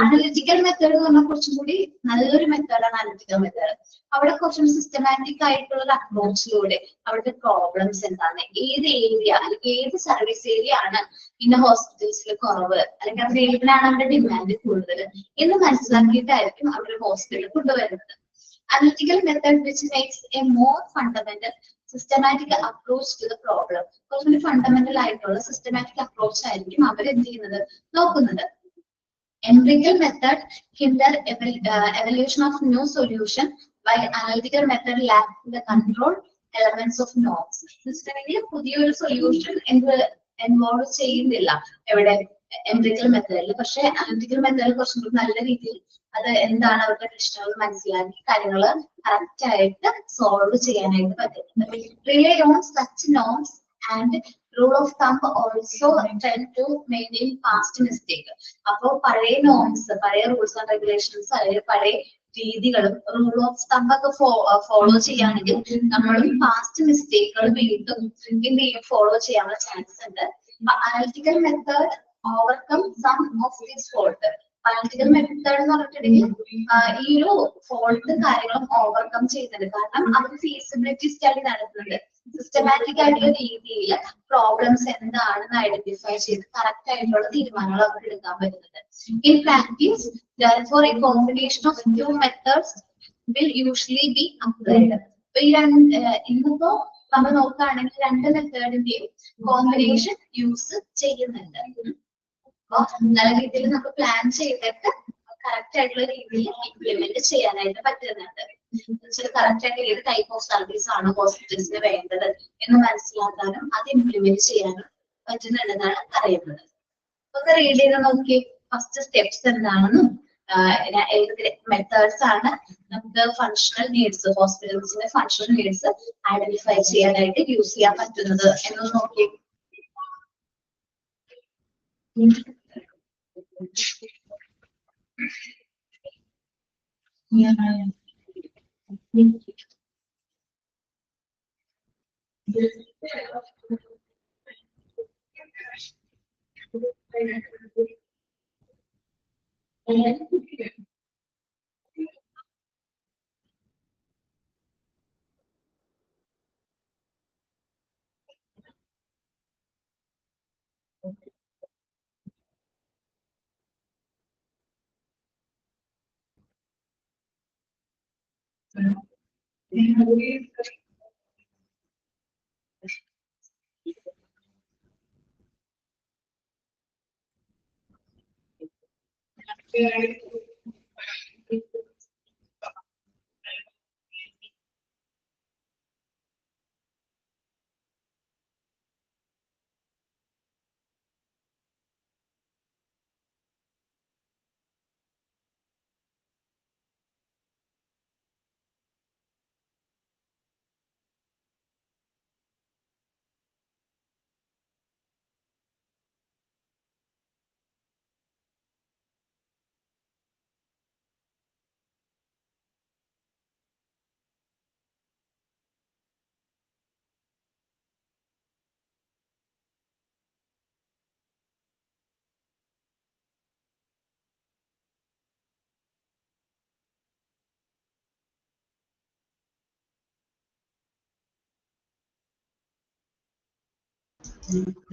അനലിറ്റിക്കൽ മെത്തേഡ് എന്ന് പറഞ്ഞാൽ കുറച്ചും കൂടി നല്ലൊരു മെത്തേഡാണ് അനലിറ്റിക്കൽ മെത്തേഡ്. അവിടെ കുറച്ചും സിസ്റ്റമാറ്റിക് ആയിട്ടുള്ള ഒരു അപ്രോച്ചിലൂടെ അവിടുത്തെ പ്രോബ്ലംസ് എന്താണ്, ഏത് ഏരിയ അല്ലെങ്കിൽ ഏത് സർവീസ് ഏരിയ ആണ് ഇന്ന ഹോസ്പിറ്റൽസിൽ കുറവ് അല്ലെങ്കിൽ അത് ഏതിനാണ് അവരുടെ ഡിമാൻഡ് കൂടുതൽ എന്ന് മനസ്സിലാക്കിയിട്ടായിരിക്കും അവർ ഹോസ്പിറ്റൽ കൊണ്ടുവരുന്നത്. Analytical method which makes a more fundamental systematic approach to the problem. കുറച്ചുകൂടി ഫണ്ടമെന്റൽ ആയിട്ടുള്ള സിസ്റ്റമാറ്റിക് അപ്രോച്ച് ആയിരിക്കും അവർ എന്ത് ചെയ്യുന്നത്, നോക്കുന്നത്. Empirical method hinder evaluation of new solution, while analytical method lacks the control elements of norms. പുതിയൊരു solution involve ചെയ്യുന്നില്ല എവിടെ empirical മെത്തേഡിൽ. പക്ഷെ അനലിറ്റിക്കൽ മെത്തേഡിൽ കുറച്ചും കൂടി നല്ല രീതിയിൽ അത് എന്താണ് അവരുടെ പ്രശ്നങ്ങൾ മനസ്സിലാക്കി കാര്യങ്ങൾ കറക്റ്റ് ആയിട്ട് സോൾവ് ചെയ്യാനായിട്ട് പറ്റുന്നത്. Rely on such norms and rule of thumb also tend to maintain past mistake. അപ്പോൾ പഴയ നോംസ്, പഴയ റൂൾസ് ആൻഡ് റെഗുലേഷൻസ് അല്ലെങ്കിൽ പഴയ രീതികളും റൂൾ ഓഫ് തമ്പ് ഒക്കെ ഫോളോ ചെയ്യുകയാണെങ്കിൽ നമ്മൾ പാസ്റ്റ് മിസ്റ്റേക്കുകൾ വീണ്ടും എന്ത് ചെയ്യും, ഫോളോ ചെയ്യാനുള്ള ചാൻസ് ഉണ്ട്. Analytical method overcome some of this fault. Analytical method എന്ന് പറഞ്ഞിട്ടുണ്ടെങ്കിൽ ഈ ഒരു ഫോൾട്ട് കാര്യങ്ങളും ഓവർകം ചെയ്യുന്നുണ്ട്. കാരണം അവർ ഫീസിബിലിറ്റി സ്റ്റഡി നടത്തുന്നുണ്ട്. സിസ്റ്റമാറ്റിക് ആയിട്ടുള്ള രീതിയിൽ പ്രോബ്ലംസ് എന്താണെന്ന് ഐഡന്റിഫൈ ചെയ്ത് കറക്റ്റ് ആയിട്ടുള്ള തീരുമാനങ്ങൾ അവർക്ക് എടുക്കാൻ പറ്റുന്നത്. In practice therefore a combination of two methods will usually be applied. അപ്പൊ ഈ ഇന്നിപ്പോ നമ്മൾ നോക്കുകയാണെങ്കിൽ രണ്ട് മെത്തേഡിന്റെയും കോമ്പിനേഷൻ യൂസ് ചെയ്യുന്നുണ്ട്. അപ്പൊ നല്ല രീതിയിൽ നമുക്ക് പ്ലാൻ ചെയ്തിട്ട് കറക്റ്റ് ആയിട്ടുള്ള രീതിയിൽ ഇംപ്ലിമെന്റ് ചെയ്യാനായിട്ട് പറ്റുന്നുണ്ട്. കറക്റ്റ് ആയിട്ട് ഏത് ടൈപ്പ് ഓഫ് സർവീസ് ആണ് ഹോസ്പിറ്റൽസിന് വേണ്ടത് എന്ന് മനസ്സിലാക്കാനും അത് ഇംപ്ലിമെന്റ് ചെയ്യാനും പറ്റുന്നുണ്ടെന്നാണ് അറിയുന്നത്. അപ്പൊ റീഡ് ചെയ്ത് നോക്കി ഫസ്റ്റ് സ്റ്റെപ്സ് എന്താണെന്നും ഏതൊക്കെ മെത്തേഡ്സ് ആണ് നമുക്ക് ഫങ്ഷണൽ നീഡ്സ് ഹോസ്പിറ്റൽസിന്റെ ഫങ്ഷണൽ നീഡ്സ് ഐഡന്റിഫൈ ചെയ്യാനായിട്ട് യൂസ് ചെയ്യാൻ പറ്റുന്നത് എന്ന് നോക്കി.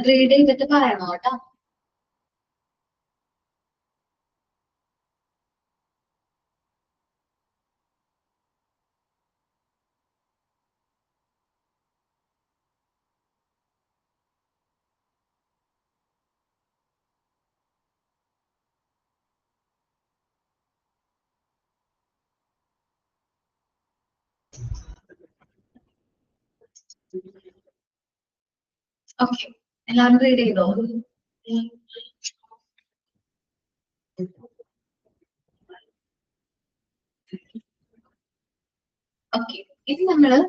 റീഡ് ചെയ്തിട്ട് പറയണോ കേട്ടോ. ഓക്കെ, എല്ലാവരും റീഡ് ചെയ്തോ? ഓക്കെ, ഇത് നമ്മള്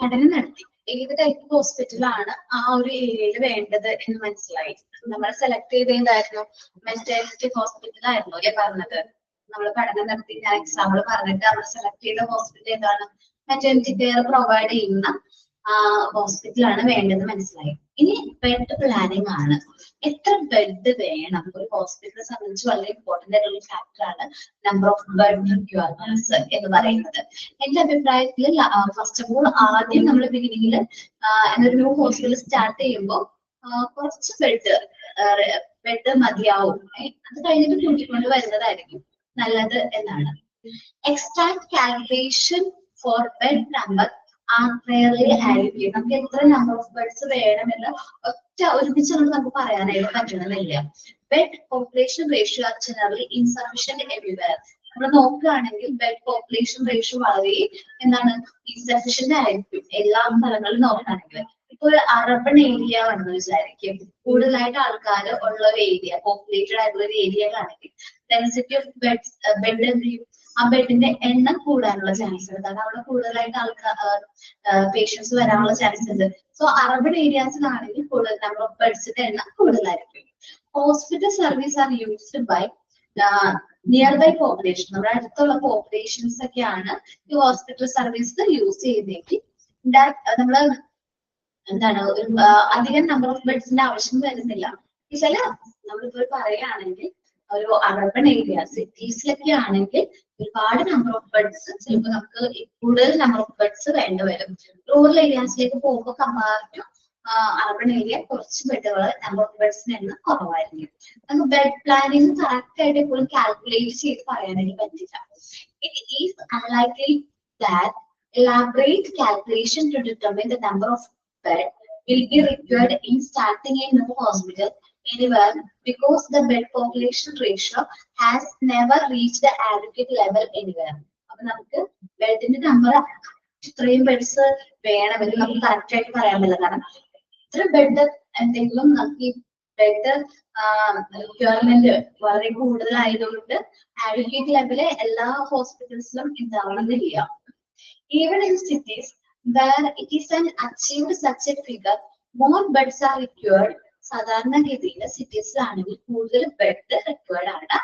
പഠനം നടത്തി ഏത് ടൈപ്പ് ഹോസ്പിറ്റലാണ് ആ ഒരു ഏരിയയിൽ വേണ്ടത് എന്ന് മനസ്സിലായി. നമ്മൾ സെലക്ട് ചെയ്തതായിരുന്നു മെറ്റേണിറ്റി ഹോസ്പിറ്റൽ ആയിരുന്നു അല്ലെ പറഞ്ഞത്. നമ്മൾ പഠനം നടത്തി ഞാൻ എക്സാമ്പിൾ പറഞ്ഞിട്ട് നമ്മൾ സെലക്ട് ചെയ്ത ഹോസ്പിറ്റൽ ഏതാണ്, മെറ്റേണിറ്റി കെയർ പ്രൊവൈഡ് ചെയ്യുന്ന ഹോസ്പിറ്റലാണ് വേണ്ടത് മനസ്സിലായി. ഇനി ബെഡ് പ്ലാനിങ് ആണ്. എത്ര ബെഡ് വേണം ഒരു ഹോസ്പിറ്റലിനെ സംബന്ധിച്ച് വളരെ ഇമ്പോർട്ടന്റ് ആയിട്ടുള്ള ഫാക്ടറാണ് നമ്പർ ഓഫ് ബെഡ് റിക്വയർമെന്റ്സ് എന്ന് പറയുന്നത്. എന്റെ അഭിപ്രായത്തിൽ ഫസ്റ്റ് ഓഫ് ഓൾ ആദ്യം നമ്മൾ ബിഗിനിങ്ങിൽ എന്നൊരു ന്യൂ ഹോസ്പിറ്റൽ സ്റ്റാർട്ട് ചെയ്യുമ്പോൾ കുറച്ച് ബെഡ് മതിയാവും. അത് കഴിഞ്ഞിട്ട് കൂട്ടിക്കൊണ്ട് വരുന്നതായിരിക്കും നല്ലത് എന്നാണ്. Extract calculation for bed number നമുക്ക് എത്ര നമ്പർ ഓഫ് ബെഡ്സ് വേണമെന്ന് ഒരുമിച്ച് നമുക്ക് പറയാനായിട്ട് പറ്റണമെന്നില്ല. Bed population ratio are generally insufficient everywhere. നമ്മൾ നോക്കുകയാണെങ്കിൽ ബെഡ് പോപ്പുലേഷൻ റേഷ്യോ വളരെ ഇൻസഫിഷ്യന്റ് ആയിരിക്കും എല്ലാ സ്ഥലങ്ങളിലും നോക്കുകയാണെങ്കിൽ. ഇപ്പൊ ഒരു അർബൺ ഏരിയ ആണെന്ന് വിചാരിക്കും, കൂടുതലായിട്ട് ആൾക്കാർ ഉള്ള ഒരു ഏരിയ, പോപ്പുലേറ്റഡ് ആയിട്ടുള്ള ഒരു ഏരിയ ആണെങ്കിൽ ഡെൻസിറ്റി ഓഫ് ബെഡ് ആ ബെഡിന്റെ എണ്ണം കൂടാനുള്ള ചാൻസ് ഉണ്ട്. കാരണം അവിടെ കൂടുതലായിട്ട് പേഷ്യൻസ് വരാനുള്ള ചാൻസ് ഉണ്ട്. സോ അർബൺ ഏരിയാസിലാണെങ്കിൽ കൂടുതൽ നമ്പർ ഓഫ് ബെഡ്സിന്റെ എണ്ണം കൂടുതലായിരിക്കും. Hospital service are used by nearby population. നമ്മുടെ അടുത്തുള്ള പോപ്പുലേഷൻസ് ഒക്കെയാണ് ഈ ഹോസ്പിറ്റൽ സർവീസ് യൂസ് ചെയ്യുന്നതെങ്കിൽ നമ്മള് അധികം നമ്പർ ഓഫ് ബെഡ്സിന്റെ ആവശ്യം വരുന്നില്ല. ചില നമ്മളിപ്പോൾ പറയുകയാണെങ്കിൽ ഒരു അർബൺ ഏരിയ സിറ്റീസിലൊക്കെ ആണെങ്കിൽ ഒരുപാട് നമ്പർ ഓഫ് ബെഡ്സ് ചിലപ്പോൾ നമുക്ക് കൂടുതൽ നമ്പർ ഓഫ് ബെഡ്സ് വേണ്ടി വരും. റൂറൽ ഏരിയാസിലേക്ക് പോകുമ്പോൾ കമ്പാർഡ് ടു അർബൺ ഏരിയ കുറച്ച് ബെഡുകൾ നമ്പർ ഓഫ് ബെഡ്സിന് എണ്ണം കുറവായിരിക്കും. നമുക്ക് ബെഡ് പ്ലാനിങ് കറക്റ്റ് ആയിട്ട് എപ്പോഴും കാൽക്കുലേറ്റ് ചെയ്ത് പറയാനായിട്ട് പറ്റില്ല. It is unlikely that elaborate calculation to determine the number of bed will be required in starting a new hospital anywhere because the bed population ratio has never reached the adequate level anywhere. അപ്പൊ നമുക്ക് ബെഡിന്റെ number ഇത്രയും beds വേണമെങ്കിൽ നമുക്ക് correct ആയിട്ട് പറയാൻ പറ്റില്ല. കാരണം ഇത്ര ബെഡ് എന്തെങ്കിലും നമുക്ക് ബെഡ് റിക്വയർമെന്റ് വളരെ കൂടുതലായതുകൊണ്ട് ആഡ്വക്കേറ്റ് ലെവല് എല്ലാ ഹോസ്പിറ്റൽസിലും ഉണ്ടാവണമെന്നില്ല. Even in cities where it is an achieved such a figure, more beds are required. സാധാരണഗതിയിൽ സിറ്റീസിലാണെങ്കിൽ കൂടുതൽ ബെഡ് റിക്വയർഡ് ആണ്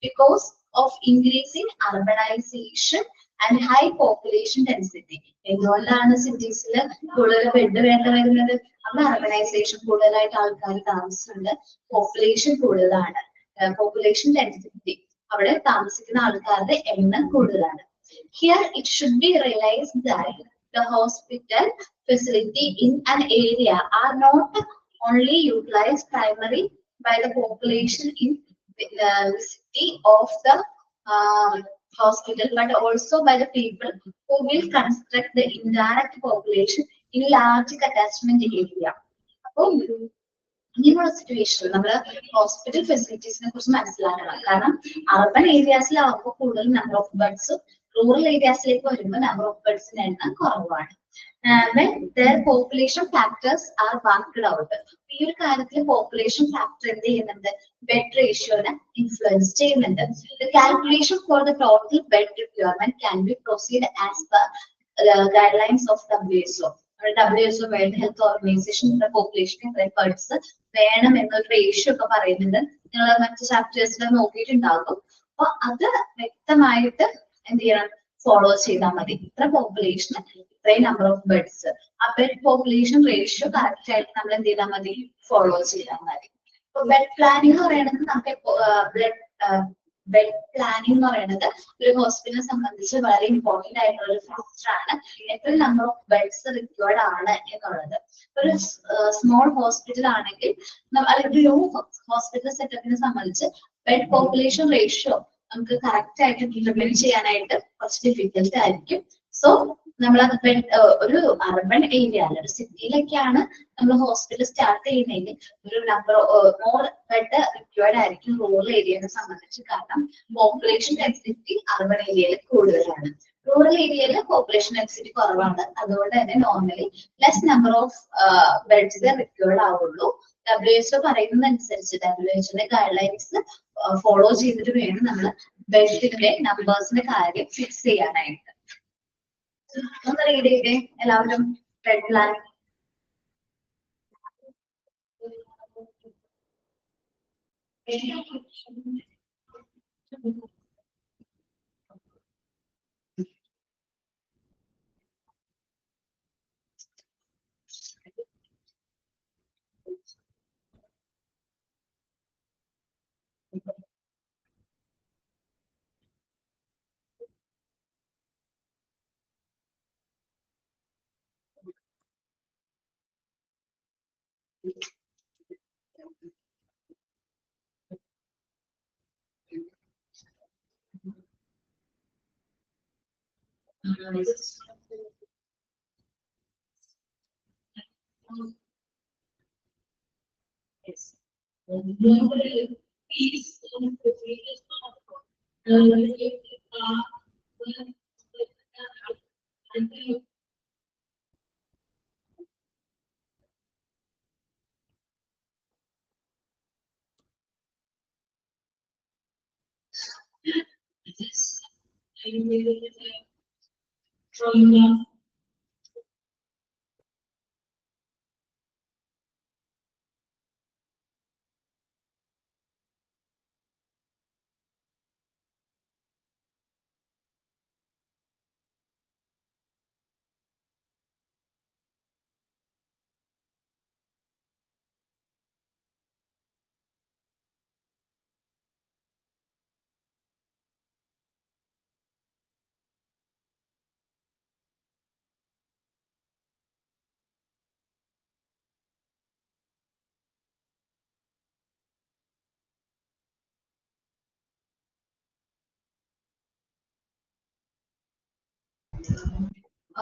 because of increasing urbanisation and high population density. എന്തുകൊണ്ടാണ് സിറ്റീസിൽ കൂടുതൽ ബെഡ് വേണ്ട വരുന്നത്? അവിടെ അർബണൈസേഷൻ കൂടുതലായിട്ട് ആൾക്കാർ താമസിക്കുന്നുണ്ട്, പോപ്പുലേഷൻ കൂടുതലാണ്, പോപ്പുലേഷൻ ഡെൻസിറ്റി അവിടെ താമസിക്കുന്ന ആൾക്കാരുടെ എണ്ണം കൂടുതലാണ്. Here it should be realized that the hospital facility in an area are not only utilized primarily by the population in the city of the hospital, but also by the people who will construct the indirect population in large catchment area. ഇങ്ങനെയുള്ള സിറ്റുവേഷനിൽ നമ്മൾ hospital ഫെസിലിറ്റീസിനെ കുറിച്ച് മനസ്സിലാക്കണം. കാരണം urban ഏരിയാസിലാവുമ്പോൾ കൂടുതൽ number of ബെഡ്സും rural ഏരിയാസിലേക്ക് വരുമ്പോൾ number of ബെഡ്സിന്റെ എണ്ണം കുറവാണ്. when their population factors are worked out. ഈ ഒരു കാര്യത്തിൽ പോപ്പുലേഷൻ ഫാക്ടർ എന്ത് ചെയ്യുന്നുണ്ട്? ബെഡ് റേഷ്യോനെ ഇൻഫ്ലുവൻസ് ചെയ്യുന്നുണ്ട്. The calculation for the total bed requirement can be proceed as per guidelines of WHO. WHO world health organisation population എത്ര beds വേണം എന്നൊരു ratio ഒക്കെ പറയുന്നുണ്ട്. നിങ്ങൾ മറ്റു ചാപ്റ്റേഴ്സിൽ നോക്കിയിട്ടുണ്ടാകും. അപ്പൊ അത് വ്യക്തമായിട്ട് എന്ത് ചെയ്യണം? ഫോളോ ചെയ്താൽ മതി. ഇത്ര പോപ്പുലേഷൻ ഇത്രയും നമ്പർ ഓഫ് ബെഡ്സ്, ആ ബെഡ് പോപ്പുലേഷൻ റേഷ്യോ കറക്റ്റ് ആയിട്ട് നമ്മൾ എന്ത് ചെയ്താൽ മതി? ഫോളോ ചെയ്താൽ മതി. ഇപ്പൊ ബെഡ് പ്ലാനിങ് എന്ന് പറയുന്നത് നമുക്ക് ബെഡ് പ്ലാനിങ് എന്ന് പറയുന്നത് ഒരു ഹോസ്പിറ്റലിനെ സംബന്ധിച്ച് വളരെ ഇമ്പോർട്ടന്റ് ആയിട്ടുള്ള ഒരു ഫാക്ടർ ആണ്. എത്ര നമ്പർ ഓഫ് ബെഡ്സ് റിക്വയർഡ് ആണ് എന്നുള്ളത്. ഒരു സ്മോൾ ഹോസ്പിറ്റൽ ആണെങ്കിൽ അല്ലെങ്കിൽ ഒരു ഹോസ്പിറ്റൽ സെറ്റപ്പിനെ സംബന്ധിച്ച് ബെഡ് പോപ്പുലേഷൻ റേഷ്യോ നമുക്ക് കറക്റ്റ് ആയിട്ട് ഡിറ്റർമിൻ ചെയ്യാനായിട്ട് കുറച്ച് ഡിഫിക്കൽട്ട് ആയിരിക്കും. സോ നമ്മൾ ഒരു അർബൺ ഏരിയ ഒരു സിറ്റിയിലൊക്കെയാണ് നമ്മൾ ഹോസ്പിറ്റൽ സ്റ്റാർട്ട് ചെയ്യുന്നതെങ്കിൽ ഒരു നമ്പർ മോർ ബെഡ് റിക്വയർഡ് ആയിരിക്കും റൂറൽ ഏരിയയെ സംബന്ധിച്ച്. കാരണം പോപ്പുലേഷൻ ഡെൻസിറ്റി അർബൺ ഏരിയയിൽ കൂടുതലാണ്, റൂറൽ ഏരിയയിൽ പോപ്പുലേഷൻ ഡെൻസിറ്റി കുറവാണ്. അതുകൊണ്ട് തന്നെ normally less number of beds required ആവുള്ളൂ. WHO പറയുന്നതനുസരിച്ച് WHOന്റെ ഗൈഡ് ലൈൻസ് ഫോളോ ചെയ്തിട്ട് വേണം നമ്മൾ ബെഡിന്റെ നമ്പേഴ്സിന്റെ കാര്യം ഫിക്സ് ചെയ്യാനായിട്ട്. ഒന്ന് റീഡ് ചെയ്തേ എല്ലാവരും ബെഡ് പ്ലാൻ.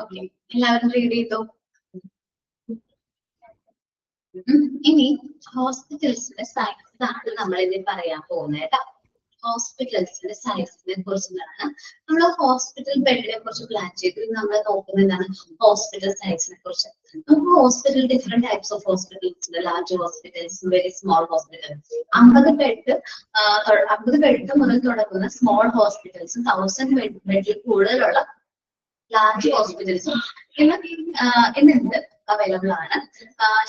ഓക്കെ, എല്ലാവരും റീഡ് ചെയ്തോ. ഇനി ഹോസ്പിറ്റൽസിന്റെ സൈസ് ആണ് നമ്മൾ ഇതിൽ പറയാൻ പോകുന്നത് കേട്ടോ. ഹോസ്പിറ്റൽസിന്റെ സൈസിനെ കുറിച്ചാണ് നമ്മൾ ഹോസ്പിറ്റൽ ബെഡിനെ കുറിച്ച് പ്ലാൻ ചെയ്ത് നമ്മൾ നോക്കുന്നത് എന്താണ് ഹോസ്പിറ്റൽ സൈസിനെ കുറിച്ച്. നമുക്ക് hospital different types of hospitals ഉണ്ട്. Large hospitals, very small hospital. 50 bed മുതൽ തുടങ്ങുന്ന സ്മോൾ ഹോസ്പിറ്റൽസും 1000 ബെഡിൽ കൂടുതലുള്ള ലാർജ് ഹോസ്പിറ്റൽസും ഇന്നുണ്ട്, അവൈലബിൾ ആണ്.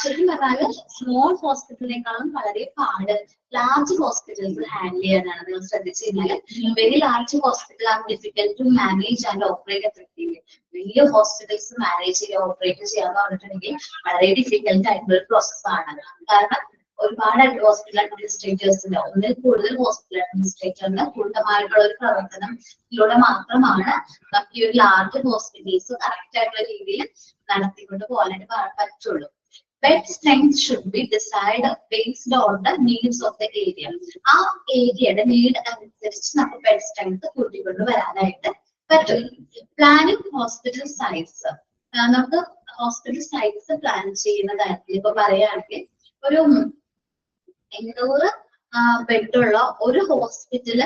ശരിക്കും പറഞ്ഞാൽ സ്മോൾ ഹോസ്പിറ്റലിനേക്കാളും വളരെ പാട് ലാർജ് ഹോസ്പിറ്റൽസ് ഹാൻഡിൽ ചെയ്യാനാണ്. നിങ്ങൾ ശ്രദ്ധിച്ചു കഴിഞ്ഞാൽ very large hospital are difficult to manage and operate effectively. വലിയ ഹോസ്പിറ്റൽസ് മാനേജ് ചെയ്യുക, ഓപ്പറേറ്റ് ചെയ്യാന്ന് പറഞ്ഞിട്ടുണ്ടെങ്കിൽ വളരെ ഡിഫിക്കൽട്ട് ആയിട്ടുള്ള ഒരു പ്രോസസ്സാണ്. കാരണം ഒരുപാട് ഹോസ്പിറ്റൽ അഡ്മിനിസ്ട്രേറ്റേഴ്സിന്റെ, ഒന്നിൽ കൂടുതൽ ഹോസ്പിറ്റൽ അഡ്മിനിസ്ട്രേറ്ററിന്റെ കൂട്ടമായിട്ടുള്ള ഒരു പ്രവർത്തനത്തിലൂടെ മാത്രമാണ് നമുക്ക് ഈ ഒരു ലാർജ് ഹോസ്പിറ്റൽസ് കറക്റ്റ് ആയിട്ടുള്ള രീതിയിൽ നടത്തിക്കൊണ്ട് പോകാനായിട്ട് പറ്റുള്ളൂ. Bed strength should be decide based on the needs of the area. ആ ഏരിയയുടെ നീഡ് അനുസരിച്ച് നമുക്ക് ബെഡ് സ്ട്രെങ്ത് കൂട്ടിക്കൊണ്ട് വരാനായിട്ട് പറ്റും. പ്ലാനിങ് ഹോസ്പിറ്റൽ സൈസ്, നമുക്ക് ഹോസ്പിറ്റൽ സൈസ് പ്ലാൻ ചെയ്യുന്ന കാര്യത്തിൽ ഇപ്പൊ പറയുകയാണെങ്കിൽ ഒരു 800 ബെഡുള്ള ഒരു ഹോസ്പിറ്റല്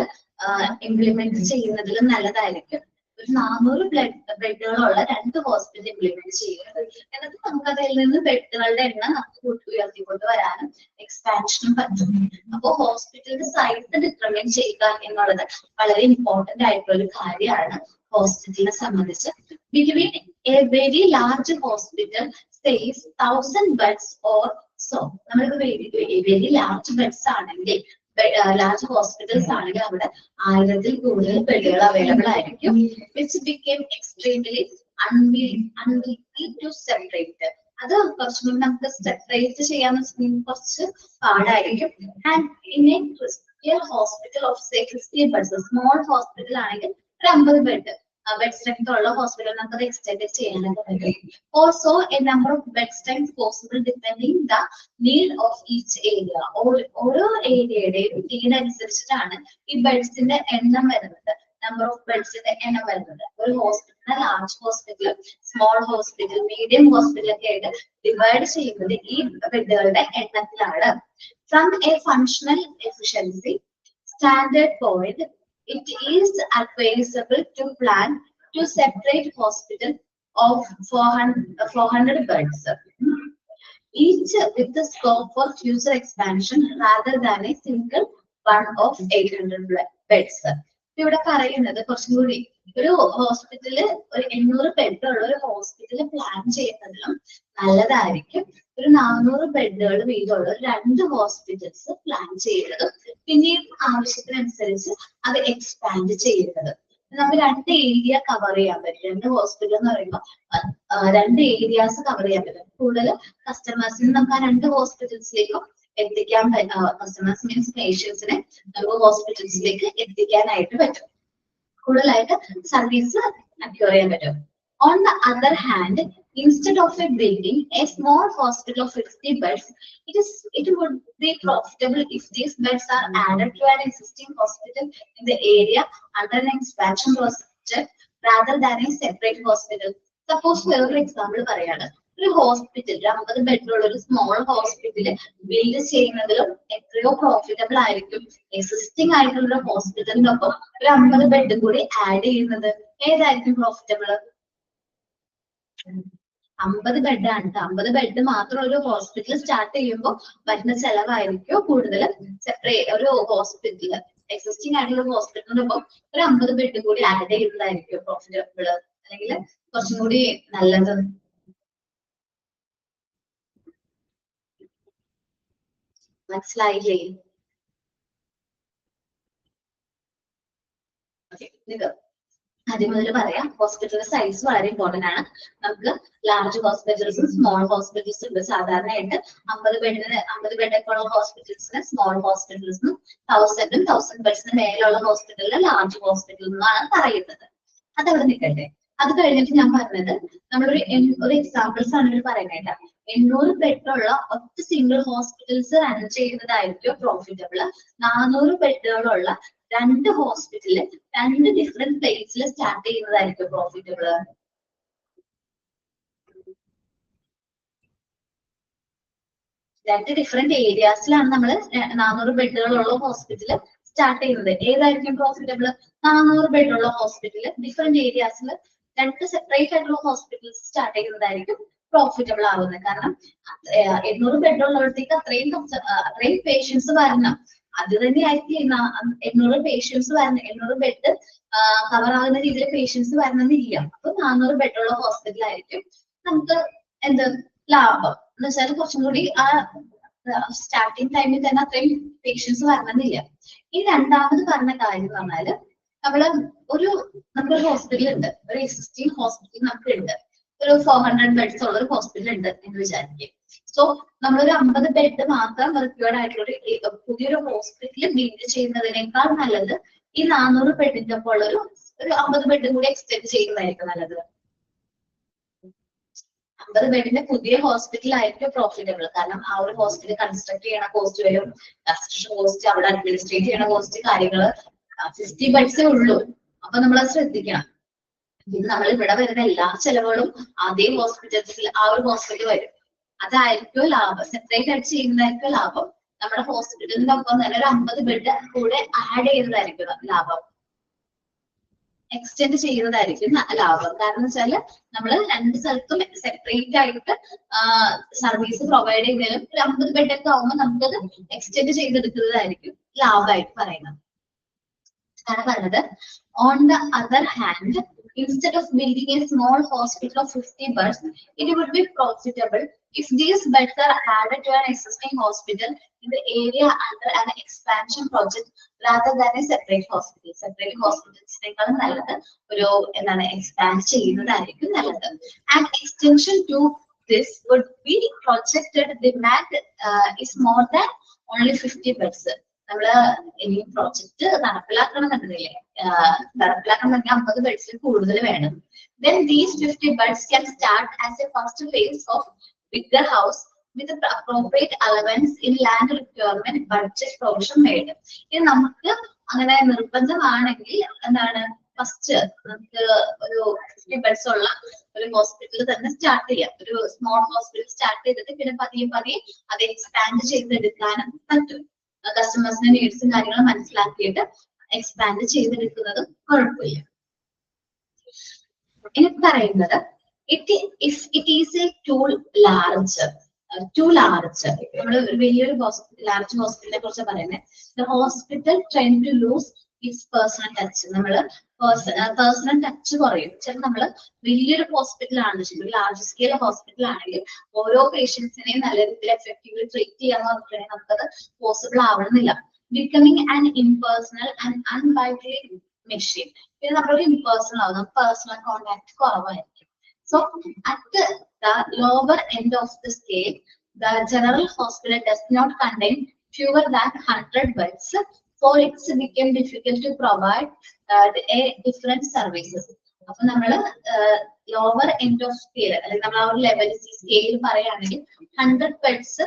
ഇംപ്ലിമെന്റ് ചെയ്യുന്നതിൽ നല്ലതായിരിക്കും ഒരു 400 ബെഡുകളുള്ള 2 ഹോസ്പിറ്റൽ ഇംപ്ലിമെന്റ് ചെയ്യുന്നത്. എന്നിട്ട് നമുക്ക് അതിൽ നിന്ന് ബെഡുകളുടെ എണ്ണം നമുക്ക് ഉയർത്തിക്കൊണ്ട് വരാനും എക്സ്പാൻഷനും പറ്റും. അപ്പോൾ ഹോസ്പിറ്റലിന്റെ സൈസ് ഡിറ്റർമിൻ ചെയ്യുക എന്നുള്ളത് വളരെ ഇമ്പോർട്ടന്റ് ആയിട്ടുള്ള ഒരു കാര്യമാണ് ഹോസ്പിറ്റലിനെ സംബന്ധിച്ച്. Between a very large hospital says 1000 beds or so, നമ്മളിപ്പോ വെരി ലാർജ് ബെഡ്സ് ആണെങ്കിൽ, ലാർജ് ഹോസ്പിറ്റൽസ് ആണെങ്കിൽ അവിടെ 1000-ൽ കൂടുതൽ ബെഡുകൾ അവൈലബിൾ ആയിരിക്കും. Which became extremely unwieldy to separate. അത് കുറച്ചുകൂടി നമുക്ക് സെപ്പറേറ്റ് ചെയ്യാന്ന് വെച്ചിട്ടുണ്ടെങ്കിൽ കുറച്ച് പാടായിരിക്കും. And in a Christian hospital of 60 beds, small hospital ആണെങ്കിൽ ഒരു 50 ബെഡ് strength ഉള്ള ഹോസ്പിറ്റൽ നമുക്ക് എക്സ്റ്റെൻഡ് ചെയ്യാനായിട്ട് പറ്റും. Also a number of bed strength possible depending the need of each area. ഓരോ ഏരിയയുടെയും നീഡ് അനുസരിച്ചിട്ടാണ് ഈ ബെഡ്സിന്റെ എണ്ണം വരുന്നത്, നമ്പർ ഓഫ് ബെഡ്സിന്റെ എണ്ണം വരുന്നത്. ഒരു ഹോസ്പിറ്റലിനെ large hospital, small hospital, medium hospital ഒക്കെ ആയിട്ട് ഡിവൈഡ് ചെയ്യുന്നത് ഈ ബെഡുകളുടെ എണ്ണത്തിലാണ്. From a functional efficiency standpoint, it is advisable to plan to separate hospital of 400 beds, each with the scope for future expansion rather than a single one of 800 beds. ഇവിടെ പറയുന്നത് കുറച്ചും കൂടി ഒരു hospital, ഒരു 800 ബെഡുള്ള ഒരു hospital plan ചെയ്യുന്നതിലും നല്ലതായിരിക്കും ഒരു 400 ബെഡുകൾ വീതമുള്ള 2 ഹോസ്പിറ്റൽസ് പ്ലാൻ ചെയ്യുന്നതും പിന്നീട് ആവശ്യത്തിനനുസരിച്ച് അത് എക്സ്പാൻഡ് ചെയ്യുന്നത്. നമുക്ക് 2 ഏരിയ കവർ ചെയ്യാൻ പറ്റും. 2 ഹോസ്പിറ്റൽ എന്ന് പറയുമ്പോൾ 2 ഏരിയാസ് കവർ ചെയ്യാൻ പറ്റും. കൂടുതൽ കസ്റ്റമേഴ്സിന് നമുക്ക് ആ 2 ഹോസ്പിറ്റൽസിലേക്കും എത്തിക്കാൻ പറ്റും. കസ്റ്റമേഴ്സ് മീൻസ് പേഷ്യൻസിനെ നമുക്ക് ഹോസ്പിറ്റൽസിലേക്ക് എത്തിക്കാനായിട്ട് പറ്റും, കൂടുതലായിട്ട് സർവീസ് അക്യൂർ ചെയ്യാൻ പറ്റും. On the other hand, instead of a building a small hospital of 60 beds, it would be profitable if these beds are added to an existing hospital in the area under an expansion project rather than a separate hospital. Suppose വേറൊരു example പറയാണ്, ഒരു hospital 50 ബെഡുള്ള ഒരു small hospital build ചെയ്യുന്നതിലും എത്രയോ profitable ആയിരിക്കും existing ആയിട്ടുള്ള ഹോസ്പിറ്റലിന്റെ ഒപ്പം ഒരു 50 ബെഡ് കൂടി ആഡ് ചെയ്യുന്നത്. ഏതായിരിക്കും പ്രോഫിറ്റബിൾ? 50 ബെഡാണ്. 50 ബെഡ് മാത്രം ഒരു ഹോസ്പിറ്റൽ സ്റ്റാർട്ട് ചെയ്യുമ്പോൾ വരുന്ന ചെലവായിരിക്കും കൂടുതൽ. സെപ്പറേറ്റ് ഒരു ഹോസ്പിറ്റൽ, എക്സിസ്റ്റിംഗ് ആയിട്ടുള്ള ഹോസ്പിറ്റലിന്റെ ഒപ്പം ഒരു 50 ബെഡ് കൂടി ആഡ് ചെയ്യുന്നതായിരിക്കും പ്രോഫിറ്റബിൾ, അല്ലെങ്കിൽ കുറച്ചും കൂടി നല്ലത്. മനസ്സിലായില്ലേ? ആദ്യം മുതൽ പറയാം, ഹോസ്പിറ്റൽ സൈസ് വളരെ ഇമ്പോർട്ടന്റ് ആണ്. നമുക്ക് ലാർജ് ഹോസ്പിറ്റൽസും സ്മോൾ ഹോസ്പിറ്റൽസും ഉണ്ട്. സാധാരണയായിട്ട് 50 ബെഡൊക്കെ ഉള്ള ഹോസ്പിറ്റൽസിന്, സ്മോൾ ഹോസ്പിറ്റൽസിനും 1000 ബെഡ്സിന് മേലുള്ള ഹോസ്പിറ്റലിന് ലാർജ് ഹോസ്പിറ്റൽ എന്നാണ് പറയുന്നത്. അതവിടെ നിൽക്കട്ടെ. അത് കഴിഞ്ഞിട്ട് ഞാൻ പറഞ്ഞത് നമ്മളൊരു എക്സാമ്പിൾസ് ആണ് ഇവിടെ പറയുന്നത്. 800 ബെഡുള്ള ഒറ്റ സിംഗിൾ ഹോസ്പിറ്റൽസ് റൺ ചെയ്യുന്നതായിരിക്കും പ്രോഫിറ്റബിൾ. 400 ബെഡുകളുള്ള 2 ഹോസ്പിറ്റല് 2 ഡിഫറെന്റ് പ്ലേസിൽ സ്റ്റാർട്ട് ചെയ്യുന്നതായിരിക്കും പ്രോഫിറ്റബിൾ. രണ്ട് ഡിഫറെന്റ് ഏരിയാസിലാണ് നമ്മൾ 400 ബെഡുകളുള്ള ഹോസ്പിറ്റൽ സ്റ്റാർട്ട് ചെയ്യുന്നത്. ഏതായിരിക്കും പ്രോഫിറ്റബിൾ? 400 ബെഡുള്ള ഹോസ്പിറ്റൽ ഡിഫറെന്റ് ഏരിയാസിൽ രണ്ട് സെപ്പറേറ്റ് ആയിട്ടുള്ള ഹോസ്പിറ്റൽസ് സ്റ്റാർട്ട് ചെയ്യുന്നതായിരിക്കും പ്രോഫിറ്റബിൾ ആവുന്നത്. കാരണം 800 ബെഡുള്ളവർക്ക് അത്രയും പേഷ്യൻസ് വരണം. അത് തന്നെയായിരിക്കും 800 പേഷ്യൻസ് വരണം, 800 ബെഡ് കവർ ആകുന്ന രീതിയിൽ പേഷ്യൻസ് വരണമെന്നില്ല. അപ്പൊ 400 ബെഡുള്ള ഹോസ്പിറ്റലായിരിക്കും നമുക്ക് എന്ത് ലാഭം എന്ന് വെച്ചാൽ കുറച്ചും കൂടി ആ സ്റ്റാർട്ടിങ് ടൈമിൽ തന്നെ അത്രയും പേഷ്യൻസ് വരണമെന്നില്ല. ഈ രണ്ടാമത് പറഞ്ഞ കാര്യം എന്ന് പറഞ്ഞാല് നമുക്കൊരു ഹോസ്പിറ്റൽ ഉണ്ട്, ഒരു എക്സിസ്റ്റിംഗ് ഹോസ്പിറ്റൽ നമുക്ക് ഉണ്ട്, ഒരു 400 ബെഡ്സ് ഉള്ള ഒരു ഹോസ്പിറ്റൽ ഉണ്ട് എന്ന് വിചാരിക്കും. സോ നമ്മളൊരു 50 ബെഡ് മാത്രം റിക്വയർഡ് ആയിട്ടുള്ള പുതിയൊരു ഹോസ്പിറ്റൽ ബിൽഡ് ചെയ്യുന്നതിനേക്കാൾ നല്ലത് ഈ 400 ബെഡിന്റെ ഒപ്പം ഉള്ള ഒരു 50 ബെഡും കൂടി എക്സ്റ്റെൻഡ് ചെയ്യുന്നതായിരിക്കും നല്ലത്. 50 ബെഡിന്റെ പുതിയ ഹോസ്പിറ്റൽ ആയിരിക്കും പ്രോഫിറ്റബിൾ. കാരണം ആ ഒരു ഹോസ്പിറ്റൽ കൺസ്ട്രക്ട് ചെയ്യണ കോസ്റ്റ് വരും, കൺസ്ട്രക്ഷൻ കോസ്റ്റ്, അവിടെ അഡ്മിനിസ്ട്രേറ്റ് ചെയ്യണ കോസ്റ്റ്, കാര്യങ്ങള് 50 ബെഡ്സേ ഉള്ളൂ. അപ്പൊ നമ്മളത് ശ്രദ്ധിക്കണം. പിന്നെ നമ്മൾ ഇവിടെ വരുന്ന എല്ലാ ചെലവുകളും അതേ ഹോസ്പിറ്റൽസിൽ ആ ഒരു ഹോസ്പിറ്റൽ വരും. അതായിരിക്കും ലാഭം. സെപ്പറേറ്റ് ആയിട്ട് ചെയ്യുന്നതായിരിക്കും ലാഭം. നമ്മുടെ ഹോസ്പിറ്റലിന്റെ ഒപ്പം തന്നെ ഒരു 50 ബെഡ് കൂടെ ആഡ് ചെയ്യുന്നതായിരിക്കും ലാഭം, എക്സ്റ്റെൻഡ് ചെയ്യുന്നതായിരിക്കും ലാഭം. കാരണം വെച്ചാല് നമ്മൾ രണ്ട് സ്ഥലത്തും സെപ്പറേറ്റ് ആയിട്ട് സർവീസ് പ്രൊവൈഡ് ചെയ്യുന്നതിലും ഒരു 50 ബെഡ് ഒക്കെ ആവുമ്പോൾ നമുക്കത് എക്സ്റ്റെൻഡ് ചെയ്തെടുക്കുന്നതായിരിക്കും ലാഭമായിട്ട് പറയുന്നത്. അതാണ് പറഞ്ഞത്. On the other hand, instead of building a small hospital of 50 beds, it would be profitable if these beds are added to an existing hospital in the area under an expansion project rather than a separate hospital. Separate hospitals നല്ലത് ഒരു എന്താണ് expand ചെയ്യുന്നതായിരിക്കും നല്ലത്. And extension to this would be projected demand is more than only 50 beds. നമ്മള് ഇനി project നടപ്പിലാക്കണമെന്നില്ലേ, നടപ്പിലാക്കണമെങ്കിൽ 50 ബെഡ്സിൽ കൂടുതൽ വേണം. Then these 50 beds can start as a first phase of bigger house with the appropriate allowance in land requirement budget provision made. ഇത് നമുക്ക് അങ്ങനെ നിർബന്ധമാണെങ്കിൽ എന്താണ് first നമുക്ക് ഒരു 50 ബെഡ്സ് ഉള്ള ഒരു ഹോസ്പിറ്റൽ തന്നെ സ്റ്റാർട്ട് ചെയ്യാം. ഒരു സ്മോൾ ഹോസ്പിറ്റൽ സ്റ്റാർട്ട് ചെയ്തിട്ട് പിന്നെ പതിയെ അത് എക്സ്പാൻഡ് ചെയ്തെടുക്കാനും പറ്റും. കസ്റ്റമേഴ്സിന്റെ നീഡ്സും കാര്യങ്ങളും മനസ്സിലാക്കിയിട്ട് എക്സ്പാൻഡ് ചെയ്തെടുക്കുന്നതും കുഴപ്പമില്ല. ഇനി പറയുന്നത് it is a too large. നമ്മൾ വലിയൊരു ലാർജ് ഹോസ്പിറ്റലിനെ കുറിച്ച് പറയുന്നത്. The hospital trend to lose its personal touch. നമ്മള് പേഴ്സണൽ ടച്ച് കുറയും. ചില നമ്മള് വലിയൊരു ഹോസ്പിറ്റൽ ആണെന്ന് വെച്ചാൽ ലാർജ് സ്കെയിൽ ഹോസ്പിറ്റൽ ആണെങ്കിൽ ഓരോ പേഷ്യൻസിനെയും നല്ല രീതിയിൽ എഫക്റ്റീവ്ലി ട്രീറ്റ് ചെയ്യാന്ന് പറഞ്ഞിട്ടുണ്ടെങ്കിൽ നമുക്കത് പോസിബിൾ ആവണമെന്നില്ല. ബിക്കമിങ് ആൻ ഇംപേഴ്സണൽ ആൻഡ് അൺബൈറ്റലി മെഷീൻ. പിന്നെ നമ്മളൊരു ഇംപേഴ്സണൽ ആവും, നമുക്ക് പേഴ്സണൽ കോണ്ടാക്ട് കുറവായിരിക്കും. So at the lower end of the scale the general hospital does not contain fewer than 100 beds, for it became difficult to provide a different services. അപ്പൊ നമ്മള് lower end of scale അല്ലെങ്കിൽ നമ്മൾ ആ ഒരു level scale പറയുകയാണെങ്കിൽ 100 beds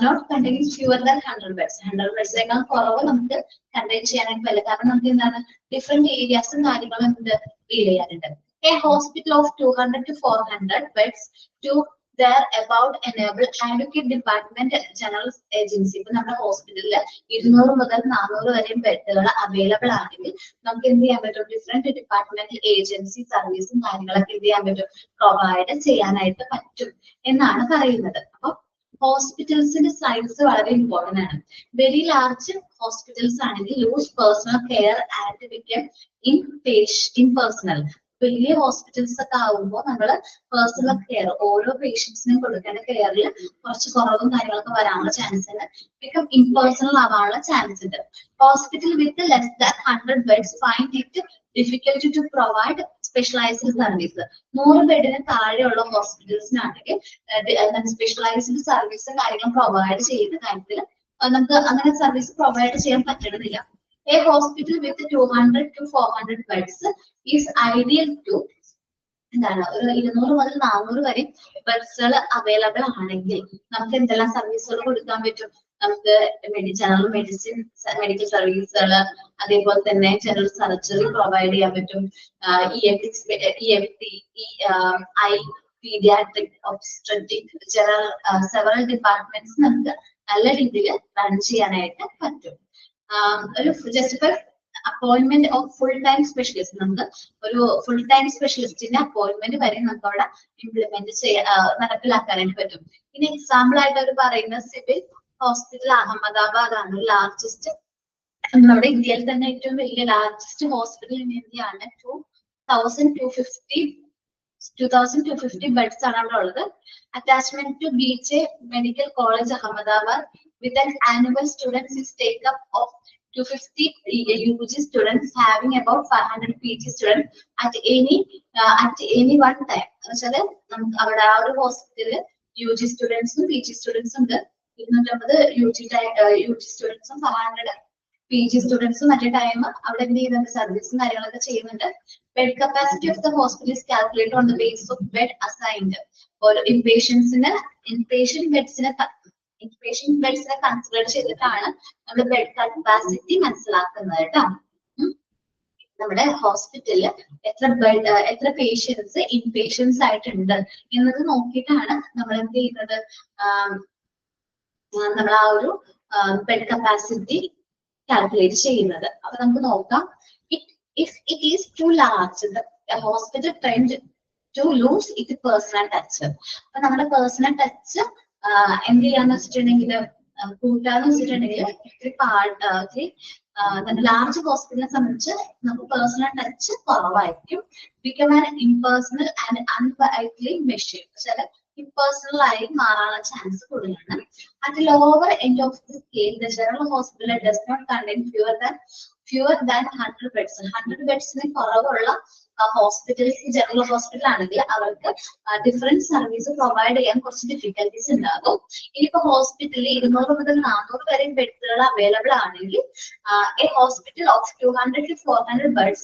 not containing fewer than 100 beds. 100 ബെഡ്സിനേക്കാൾ കുറവ് നമുക്ക് കണ്ടെയ്ൻ ചെയ്യാനായിട്ട് പറ്റില്ല. കാരണം നമുക്ക് എന്താണ് ഡിഫറെന്റ് ഏരിയാസും കാര്യങ്ങളും എന്ത് ഡീൽ ചെയ്യാനുണ്ട്. A hospital of 200 to 400 beds to thereabout enable adequate department general agency. ഇപ്പൊ നമ്മുടെ ഹോസ്പിറ്റലിൽ 200 മുതൽ 400 വരെ ബെഡുകൾ അവൈലബിൾ ആണെങ്കിൽ നമുക്ക് എന്ത് ചെയ്യാൻ പറ്റും, ഡിഫറെന്റ് ഡിപ്പാർട്ട്മെന്റൽ ഏജൻസി സർവീസും കാര്യങ്ങളൊക്കെ എന്ത് ചെയ്യാൻ പറ്റും, പ്രൊവൈഡ് ചെയ്യാനായിട്ട് പറ്റും എന്നാണ് പറയുന്നത്. അപ്പൊ ഹോസ്പിറ്റൽസിന്റെ സൈസ് വളരെ ഇമ്പോർട്ടന്റ് ആണ്. വെരി ലാർജ് ഹോസ്പിറ്റൽസ് ആണെങ്കിൽ lose personal care and become impersonal. വലിയ ഹോസ്പിറ്റൽസ് ഒക്കെ ആകുമ്പോൾ നമ്മള് പേഴ്സണൽ കെയർ ഓരോ പേഷ്യൻസിനും കൊടുക്കേണ്ട കെയറിൽ കുറച്ച് കുറവും കാര്യങ്ങളൊക്കെ വരാനുള്ള ചാൻസ് ഉണ്ട്. ബിക്കം ഇംപേഴ്സണൽ ആവാനുള്ള ചാൻസ് ഉണ്ട്. Hospital with less than 100 beds find it difficult to provide specialised service. 100 ബെഡിന് താഴെയുള്ള ഹോസ്പിറ്റൽസിനാണെങ്കിൽ സ്പെഷ്യലൈസ്ഡ് സർവീസും കാര്യങ്ങളും പ്രൊവൈഡ് ചെയ്യുന്ന കാര്യത്തിൽ നമുക്ക് അങ്ങനെ സർവീസ് പ്രൊവൈഡ് ചെയ്യാൻ പറ്റണമെന്നില്ല. A hospital with 200 to 400 beds is ideal to എന്താണ് ഒരു 200 മുതൽ 400 വരെ ബെഡ്സുകൾ അവൈലബിൾ ആണെങ്കിൽ നമുക്ക് എന്തെല്ലാം സർവീസുകൾ കൊടുക്കാൻ പറ്റും. നമുക്ക് ജനറൽ മെഡിസിൻ മെഡിക്കൽ സർവീസുകൾ, അതേപോലെ തന്നെ ജനറൽ സർജറി പ്രൊവൈഡ് ചെയ്യാൻ പറ്റും. ENT, eye pediatric, obstetric, general several departments നമുക്ക് നല്ല രീതിയിൽ റൺ ചെയ്യാനായിട്ട് പറ്റും. ഒരു just for appointment of full time specialist, നമുക്ക് ഒരു ഫുൾ ടൈം സ്പെഷ്യലിസ്റ്റിന്റെ അപ്പോയിന്റ്മെന്റ് വരെ നമുക്ക് അവിടെ ഇംപ്ലിമെന്റ് നടപ്പിലാക്കാനായിട്ട് പറ്റും. ഇനി എക്സാമ്പിൾ ആയിട്ട് അവർ പറയുന്നത് സിവിൽ ഹോസ്പിറ്റൽ അഹമ്മദാബാദ് ആണ്. ലാർജസ്റ്റ്, നമ്മുടെ ഇന്ത്യയിൽ തന്നെ ഏറ്റവും വലിയ ലാർജസ്റ്റ് ഹോസ്പിറ്റൽ ഇൻ ഇന്ത്യ ആണ്. 2250 ബെഡ്സ് ആണ് അവിടെ ഉള്ളത്. Attachment to BJ medical college Ahmedabad with an annual students is take up of 250 UG students having about 500 PG students at any one time. എന്നുവെച്ചാല് നമുക്ക് അവിടെ ആ ഒരു ഹോസ്പിറ്റലിൽ UG സ്റ്റുഡൻസും PG സ്റ്റുഡൻസും ഉണ്ട്. 250 UG സ്റ്റുഡൻസും 500 PG സ്റ്റുഡൻസും അറ്റ് എ ടൈം അവിടെ എന്ത് ചെയ്യുന്നുണ്ട്, സർവീസും കാര്യങ്ങളൊക്കെ ചെയ്യുന്നുണ്ട്. Bed capacity of the hospital is calculated on the base of bed assigned. ഓരോ ഇൻപേഷ്യന്റ് ബെഡ്സിനെ കൺസിഡർ ചെയ്തിട്ടാണ് നമ്മുടെ ബെഡ് കപ്പാസിറ്റി മനസ്സിലാക്കുന്നത് കേട്ടോ. നമ്മുടെ ഹോസ്പിറ്റലിൽ എത്ര പേഷ്യൻസ് ഇൻപേഷ്യൻസ് ആയിട്ടുണ്ട് എന്നത് നോക്കിയിട്ടാണ് നമ്മൾ എന്ത് ചെയ്യുന്നത്, നമ്മൾ ആ ഒരു ബെഡ് കപ്പാസിറ്റി കാൽക്കുലേറ്റ് ചെയ്യുന്നത്. അപ്പൊ നമുക്ക് നോക്കാം. If it is too large, the hospital trend to lose it personal touch. അപ്പൊ നമ്മുടെ പേഴ്സണൽ ടച്ച് എന്ത് ചെയ്യാന്ന് വെച്ചിട്ടുണ്ടെങ്കിൽ, കൂട്ടാന്ന് വെച്ചിട്ടുണ്ടെങ്കിൽ ലാർജ് ഹോസ്പിറ്റലിനെ സംബന്ധിച്ച് നമുക്ക് പേഴ്സണൽ ടച്ച് കുറവായിരിക്കും. Become an impersonal and unlikely machine, ചില ഇംപേഴ്സണൽ ആയി മാറാനുള്ള ചാൻസ് കൂടുതലാണ്. At lower end of the scale, the general hospital does not contain fewer than 100 beds. 100 ബെഡ്സിന് കുറവുള്ള ഹോസ്പിറ്റൽസ്, ജനറൽ ഹോസ്പിറ്റൽ ആണെങ്കിൽ അവർക്ക് ഡിഫറൻറ്റ് സർവീസ് പ്രൊവൈഡ് ചെയ്യാൻ കുറച്ച് ഡിഫിക്കൽട്ടീസ് ഉണ്ടാകും. ഇനിയിപ്പോ ഹോസ്പിറ്റലിൽ 200 മുതൽ 400 വരെ ബെഡുകൾ അവൈലബിൾ ആണെങ്കിൽ A hospital of 200 to 400 beds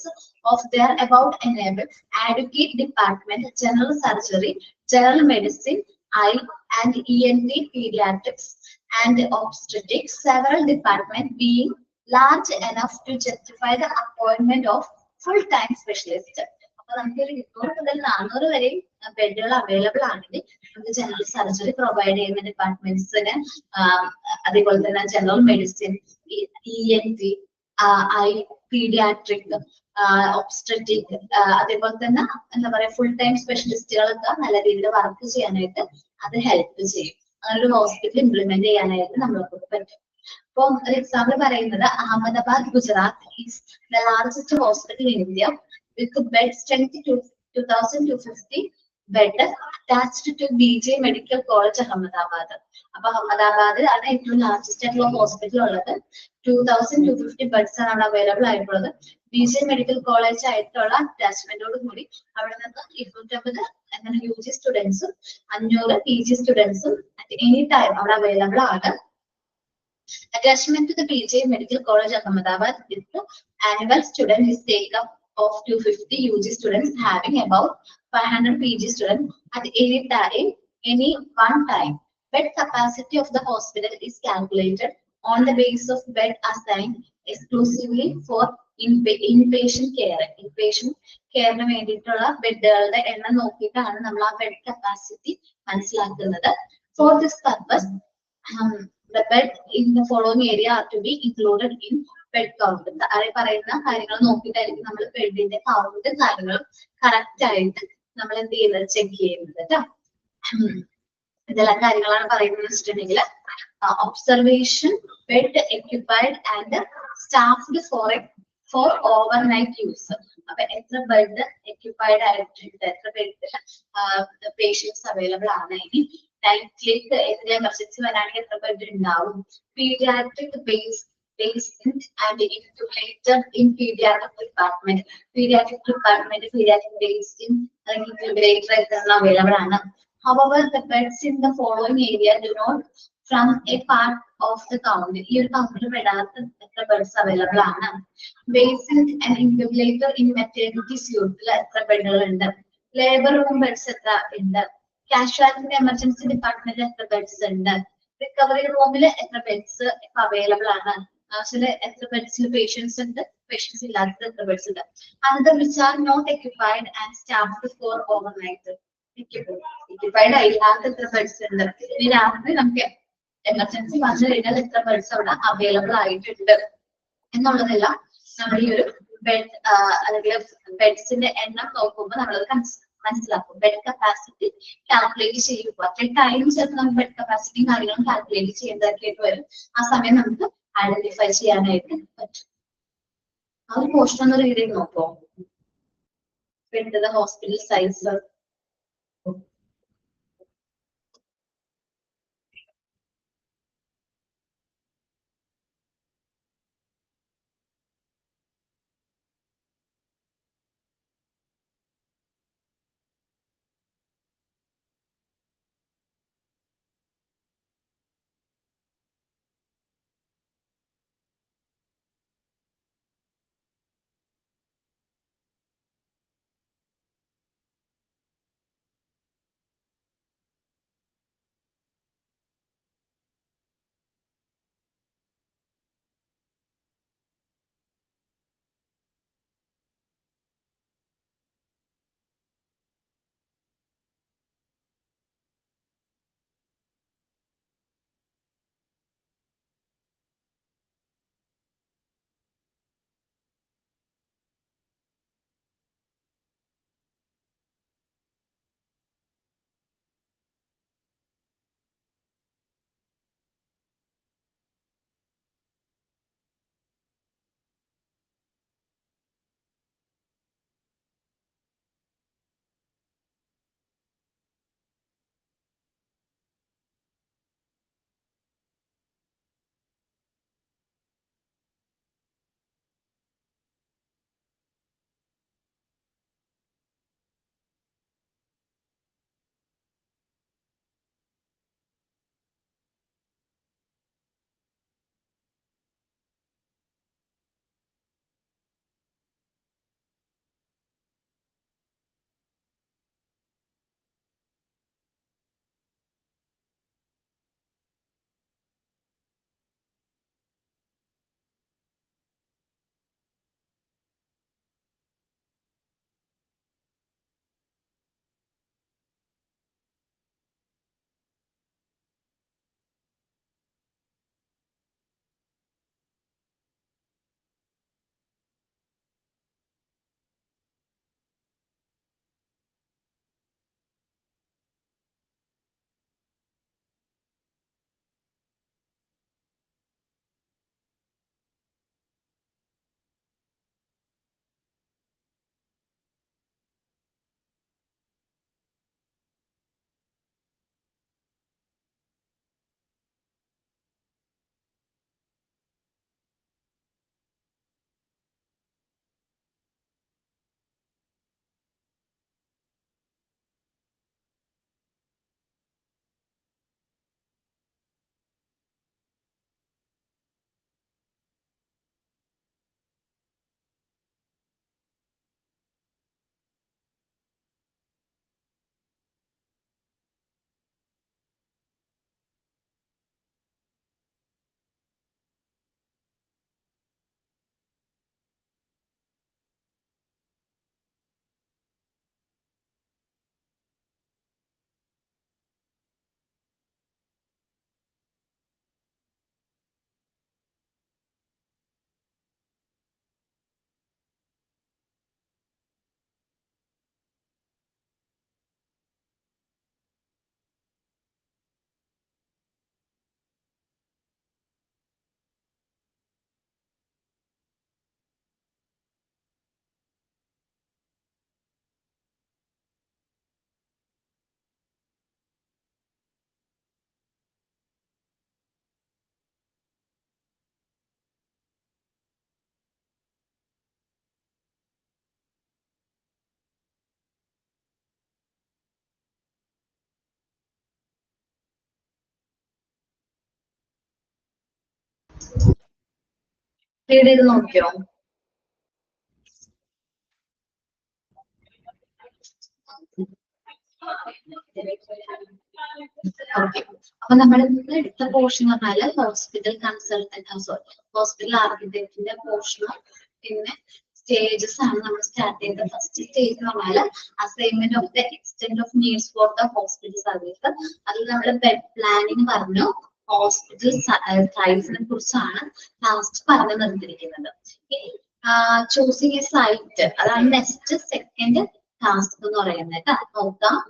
of their about enable adequate department, general surgery, general medicine, eye and ENT, pediatrics and obstetrics, several departments being large enough to justify the appointment of full-time specialist. അപ്പൊ നമുക്ക് 200 മുതൽ 400 വരെ ബെഡുകൾ available ആണെങ്കിൽ നമുക്ക് general surgery provide ചെയ്യുന്ന ഡിപ്പാർട്ട്മെന്റ്സിന്, അതേപോലെ തന്നെ general medicine, ENT, eye, pediatric, obstetric, അതേപോലെ തന്നെ എന്താ പറയാ ഫുൾ ടൈം സ്പെഷ്യലിസ്റ്റുകളൊക്കെ നല്ല രീതിയിൽ വർക്ക് ചെയ്യാനായിട്ട് അത് ഹെൽപ്പ് ചെയ്യും. അങ്ങനെ ഒരു ഹോസ്പിറ്റൽ ഇംപ്ലിമെന്റ് ചെയ്യാനായിട്ട് നമ്മൾക്ക് പറ്റും. ഇപ്പൊ ഒരു എക്സാമ്പിൾ പറയുന്നത്, Ahmedabad, Gujarat is the largest hospital in India with bed strength 2250 bed attached to BJ medical college Ahmedabad. അപ്പൊ അഹമ്മദാബാദിൽ ആണ് ഏറ്റവും ലാർജസ്റ്റ് ആയിട്ടുള്ള ഹോസ്പിറ്റൽ ഉള്ളത്. 2250 ബെഡ്സ് ആണ് അവിടെ അവൈലബിൾ ആയിട്ടുള്ളത്. BJ മെഡിക്കൽ കോളേജ് ആയിട്ടുള്ള അറ്റാച്ച്മെന്റോട് കൂടി അവിടെ നിന്ന് 250 അങ്ങനെ UG സ്റ്റുഡൻസും 500 PG സ്റ്റുഡൻസും അറ്റ് എനി ടൈം അവിടെ അവൈലബിൾ ആണ്. Attachment to the BJ Medical College Ahmedabad is the annual student is take up of 250 UG students having about 500 PG students at any one time. Bed capacity of the hospital is calculated on the basis of bed assigned exclusively for inpatient care. Inpatient care ന് വേണ്ടിയിട്ടുള്ള ബെഡുകളുടെ എണ്ണം നോക്കിയിട്ടാണ് നമ്മൾ ആ bed capacity മനസ്സിലാക്കുന്നത്. For this purpose, the bed in the following area are to be included in bed count. പറയുന്ന കാര്യങ്ങൾ നോക്കിയിട്ടായിരിക്കും നമ്മൾ ബെഡിന്റെ കൗണ്ട് കാര്യങ്ങളും കറക്റ്റ് ആയിട്ട് നമ്മൾ എന്ത് ചെയ്യുന്നത്, ചെക്ക് ചെയ്യുന്നത് കേട്ടോ. ഇതെല്ലാം കാര്യങ്ങളാണ് പറയുന്നത് വെച്ചിട്ടുണ്ടെങ്കിൽ, observation, bed equipped and staffed for overnight use. അപ്പൊ എത്ര ബെഡ് എക്യുപ്പൈഡ് ആയിട്ടുണ്ട്, എത്ര ബെഡ് പേഷ്യൻസ് അവൈലബിൾ ആണ്, ഇനി നൈറ്റിലേക്ക് ഏതെങ്കിലും എമർജൻസി വരാണെങ്കിൽ എത്ര ബെഡ് ഉണ്ടാവും. Paediatric patient and incubated in pediatric department. Pediatric based in incubator available. However, the beds in the following area do not from a part of the count. Here counter beds available. Basic and incubator in maternity suite bed. Labor room beds in the casualty emergency department beds and recovery room beds available. Patients and the patients in beds. Another which are not occupied and staffed for overnight. ഇക്വിഫൈഡ് ആയില്ലാത്ത എത്ര beds ഉണ്ട്, ഇനി രാത്രി നമുക്ക് emergency വന്നു കഴിഞ്ഞാൽ എത്ര beds അവിടെ available ആയിട്ടുണ്ട് എന്നുള്ളതെല്ലാം നമ്മൾ ഈ ഒരു ബെഡ് അല്ലെങ്കിൽ ബെഡ്സിന്റെ എണ്ണം നോക്കുമ്പോൾ നമ്മളത് മനസ്സിലാക്കും. ബെഡ് കപ്പാസിറ്റി കാൽക്കുലേറ്റ് ചെയ്യുമ്പോൾ അത്ര ടൈം ചേർത്ത് നമുക്ക് ബെഡ് കപ്പാസിറ്റിയും കാര്യങ്ങളും കാൽക്കുലേറ്റ് ചെയ്യേണ്ടതൊക്കെ ആയിട്ട് വരും. ആ സമയം നമുക്ക് ഐഡന്റിഫൈ ചെയ്യാനായിട്ട് പറ്റും. ആ ഒരു പോർഷൻ ഒന്ന് റീഡ് ചെയ്ത് നോക്കോ. ബെഡ് ഹോസ്പിറ്റൽ സൈസ് റീഡ് ചെയ്ത് നോക്കിയോ. ഓക്കെ, അപ്പൊ നമ്മൾ എടുത്ത പോർഷൻ എന്ന് പറഞ്ഞാല് ഹോസ്പിറ്റൽ കൺസൾട്ടന്റ്, സോറി ഹോസ്പിറ്റൽ ആർക്കിടെക്റ്റിന്റെ പോർഷനും പിന്നെ സ്റ്റേജസ് ആണ് നമ്മൾ സ്റ്റാർട്ട് ചെയ്തത്. ഫസ്റ്റ് സ്റ്റേജ് എന്ന് പറഞ്ഞാൽ assignment of the extent of needs for the hospital service. അതിൽ നമ്മൾ ബെഡ് പ്ലാനിങ് പറഞ്ഞു, ഹോസ്പിറ്റൽ സൈസിനെ കുറിച്ചാണ് ലാസ്റ്റ് പറഞ്ഞു നിർത്തിയിരിക്കുന്നത്. ഇനി ചൂസിങ് എ സൈറ്റ്, അതാണ് നെക്സ്റ്റ് സെക്കൻഡ് ടാസ്ക് എന്ന് പറയുന്നത് കേട്ടോ. നോക്കാം,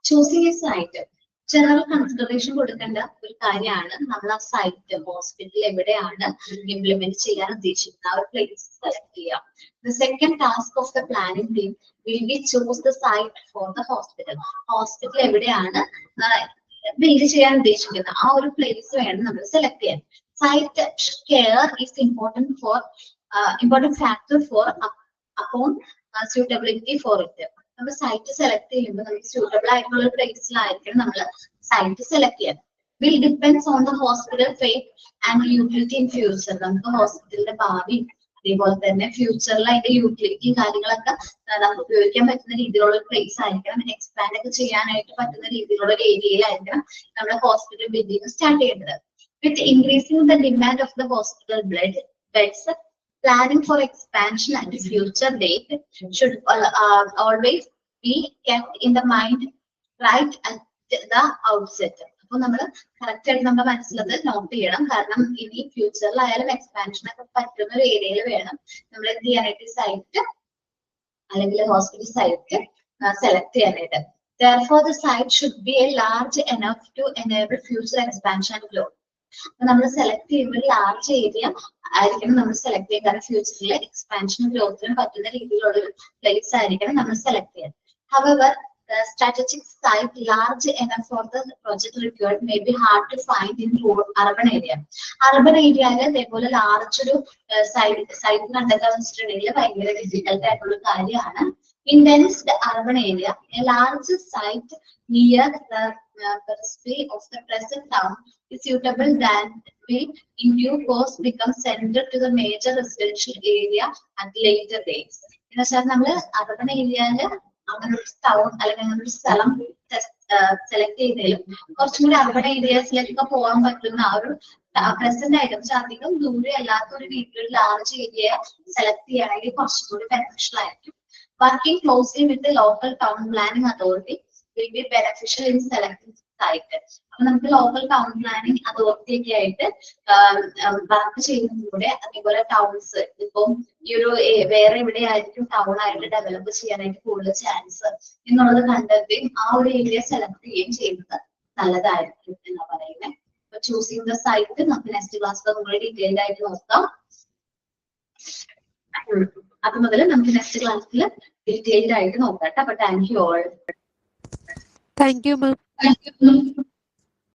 choosing a site general consideration കൊടുക്കേണ്ട ഒരു കാര്യമാണ്. നമ്മൾ ആ സൈറ്റ് ഹോസ്പിറ്റൽ എവിടെയാണ് ഇംപ്ലിമെന്റ് ചെയ്യാൻ ഉദ്ദേശിക്കുന്നത് ആ ഒരു പ്ലേസ് സെലക്ട് ചെയ്യാം. The second task of the planning team will be choose the site for the hospital. Hospital എവിടെയാണ് ബിൽഡ് ചെയ്യാൻ ഉദ്ദേശിക്കുന്നത് ആ ഒരു പ്ലേസ് വേണം നമ്മൾ സെലക്ട് ചെയ്യാൻ. Site care is important factor for upon suitability for it. നമ്മൾ സൈറ്റ് സെലക്ട് ചെയ്യുമ്പോൾ നമുക്ക് സ്യൂട്ടബിൾ ആയിട്ടുള്ള ഒരു പ്ലേസിലായിരിക്കണം നമ്മൾ സൈറ്റ് സെലക്ട് ചെയ്യാൻ. Will depends on the hospital fate and utility in future. നമുക്ക് ഹോസ്പിറ്റലിന്റെ ഭാവി അതേപോലെ തന്നെ ഫ്യൂച്ചറിൽ അതിന്റെ യൂട്ടിലിറ്റി കാര്യങ്ങളൊക്കെ നമുക്ക് ഉപയോഗിക്കാൻ പറ്റുന്ന രീതിയിലുള്ള ഒരു പ്ലേസ് ആയിരിക്കണം. എക്സ്പാൻഡ് ഒക്കെ ചെയ്യാനായിട്ട് പറ്റുന്ന രീതിയിലുള്ള ഒരു ഏരിയയിലായിരിക്കണം നമ്മുടെ ഹോസ്പിറ്റൽ ബിൽഡിംഗ് സ്റ്റാർട്ട് ചെയ്യേണ്ടത്. With increasing the demand of the hospital beds, planning for expansion at a future date should always be kept in the mind right at the outset. അപ്പൊ നമ്മൾ കറക്റ്റ് ആയിട്ട് നമ്മുടെ മനസ്സിലത് നോട്ട് ചെയ്യണം. കാരണം ഇനി ഫ്യൂച്ചറിലായാലും expansion ഒക്കെ പറ്റുന്ന ഒരു ഏരിയയിൽ വേണം നമ്മൾ എന്ത് ചെയ്യാനായിട്ട് സൈറ്റ് അല്ലെങ്കിൽ ഹോസ്പിറ്റൽ സൈറ്റ് സെലക്ട് ചെയ്യാനായിട്ട്. Therefore, the site should be large enough to enable future expansion and growth. അപ്പൊ നമ്മൾ സെലക്ട് ചെയ്യുമ്പോൾ ലാർജ് ഏരിയ ആയിരിക്കണം നമ്മൾ സെലക്ട് ചെയ്യാൻ. കാരണം ഫ്യൂച്ചറിലെ എക്സ്പാൻഷനും ഗ്രോത്തിനും പറ്റുന്ന രീതിയിലുള്ള ഒരു പ്ലേസ് ആയിരിക്കണം നമ്മൾ സെലക്ട് ചെയ്യാൻ. However, the strategic site large enough for the project required may be hard to find in urban area. Urban ഏരിയയിൽ അതേപോലെ ലാർജ് ഒരു സൈറ്റ് കണ്ടെത്താൻ വെച്ചിട്ടുണ്ടെങ്കിൽ ഭയങ്കര ഡിഫിക്കൽട്ട് ആയിട്ടുള്ള കാര്യമാണ്. In dense urban area, a large site near the periphery of the present town is suitable than will in due course become center to the major residential area at later dates. എന്ന് വെച്ചാൽ നമ്മൾ urban ഏരിയയില് അങ്ങനെ ഒരു town അല്ലെങ്കിൽ അങ്ങനെ ഒരു സ്ഥലം സെലക്ട് ചെയ്തതിലും കുറച്ചും കൂടി അർബൻ ഏരിയാസിലേക്കൊക്കെ പോകാൻ പറ്റുന്ന ആ ഒരു പ്രസന്റ് ആയിട്ട് പക്ഷെ അധികം ദൂരെ അല്ലാത്ത ഒരു വീട്ടിലൊരു ലാർജ് ഏരിയ സെലക്ട് ചെയ്യുകയാണെങ്കിൽ കുറച്ചും കൂടി ബെനിഫിഷ്യൽ ആയിരിക്കും. Working closely with the local town planning authority will be beneficial in selecting site. അപ്പൊ നമുക്ക് ലോക്കൽ ടൗൺ പ്ലാനിങ് അതോറിറ്റി ഒക്കെ ആയിട്ട് വർക്ക് ചെയ്യുന്നതിലൂടെ അതേപോലെ ടൗൺസ് ഇപ്പം ഈ ഒരു വേറെ എവിടെയായിരിക്കും ടൗൺ ആയിട്ട് ഡെവലപ്പ് ചെയ്യാനായിട്ട് കൂടുതൽ ചാൻസ് എന്നുള്ളത് കണ്ടെത്തുകയും ആ ഒരു ഏരിയ സെലക്ട് ചെയ്യുകയും ചെയ്യുന്നത് നല്ലതായിരിക്കും എന്നാ പറയുന്നത്. അപ്പൊ ചൂസിങ് ദ സൈറ്റ് നമുക്ക് നെക്സ്റ്റ് ക്ലാസ്സിൽ നമ്മൾ ഡീറ്റെയിൽഡ് ആയിട്ട് നോക്കാം. അത് മുതൽ നമുക്ക് നെക്സ്റ്റ് ക്ലാസ്സിൽ ഡീറ്റെയിൽഡ് ആയിട്ട് നോക്കാം. അപ്പൊ thank you all. Thank you ma'am.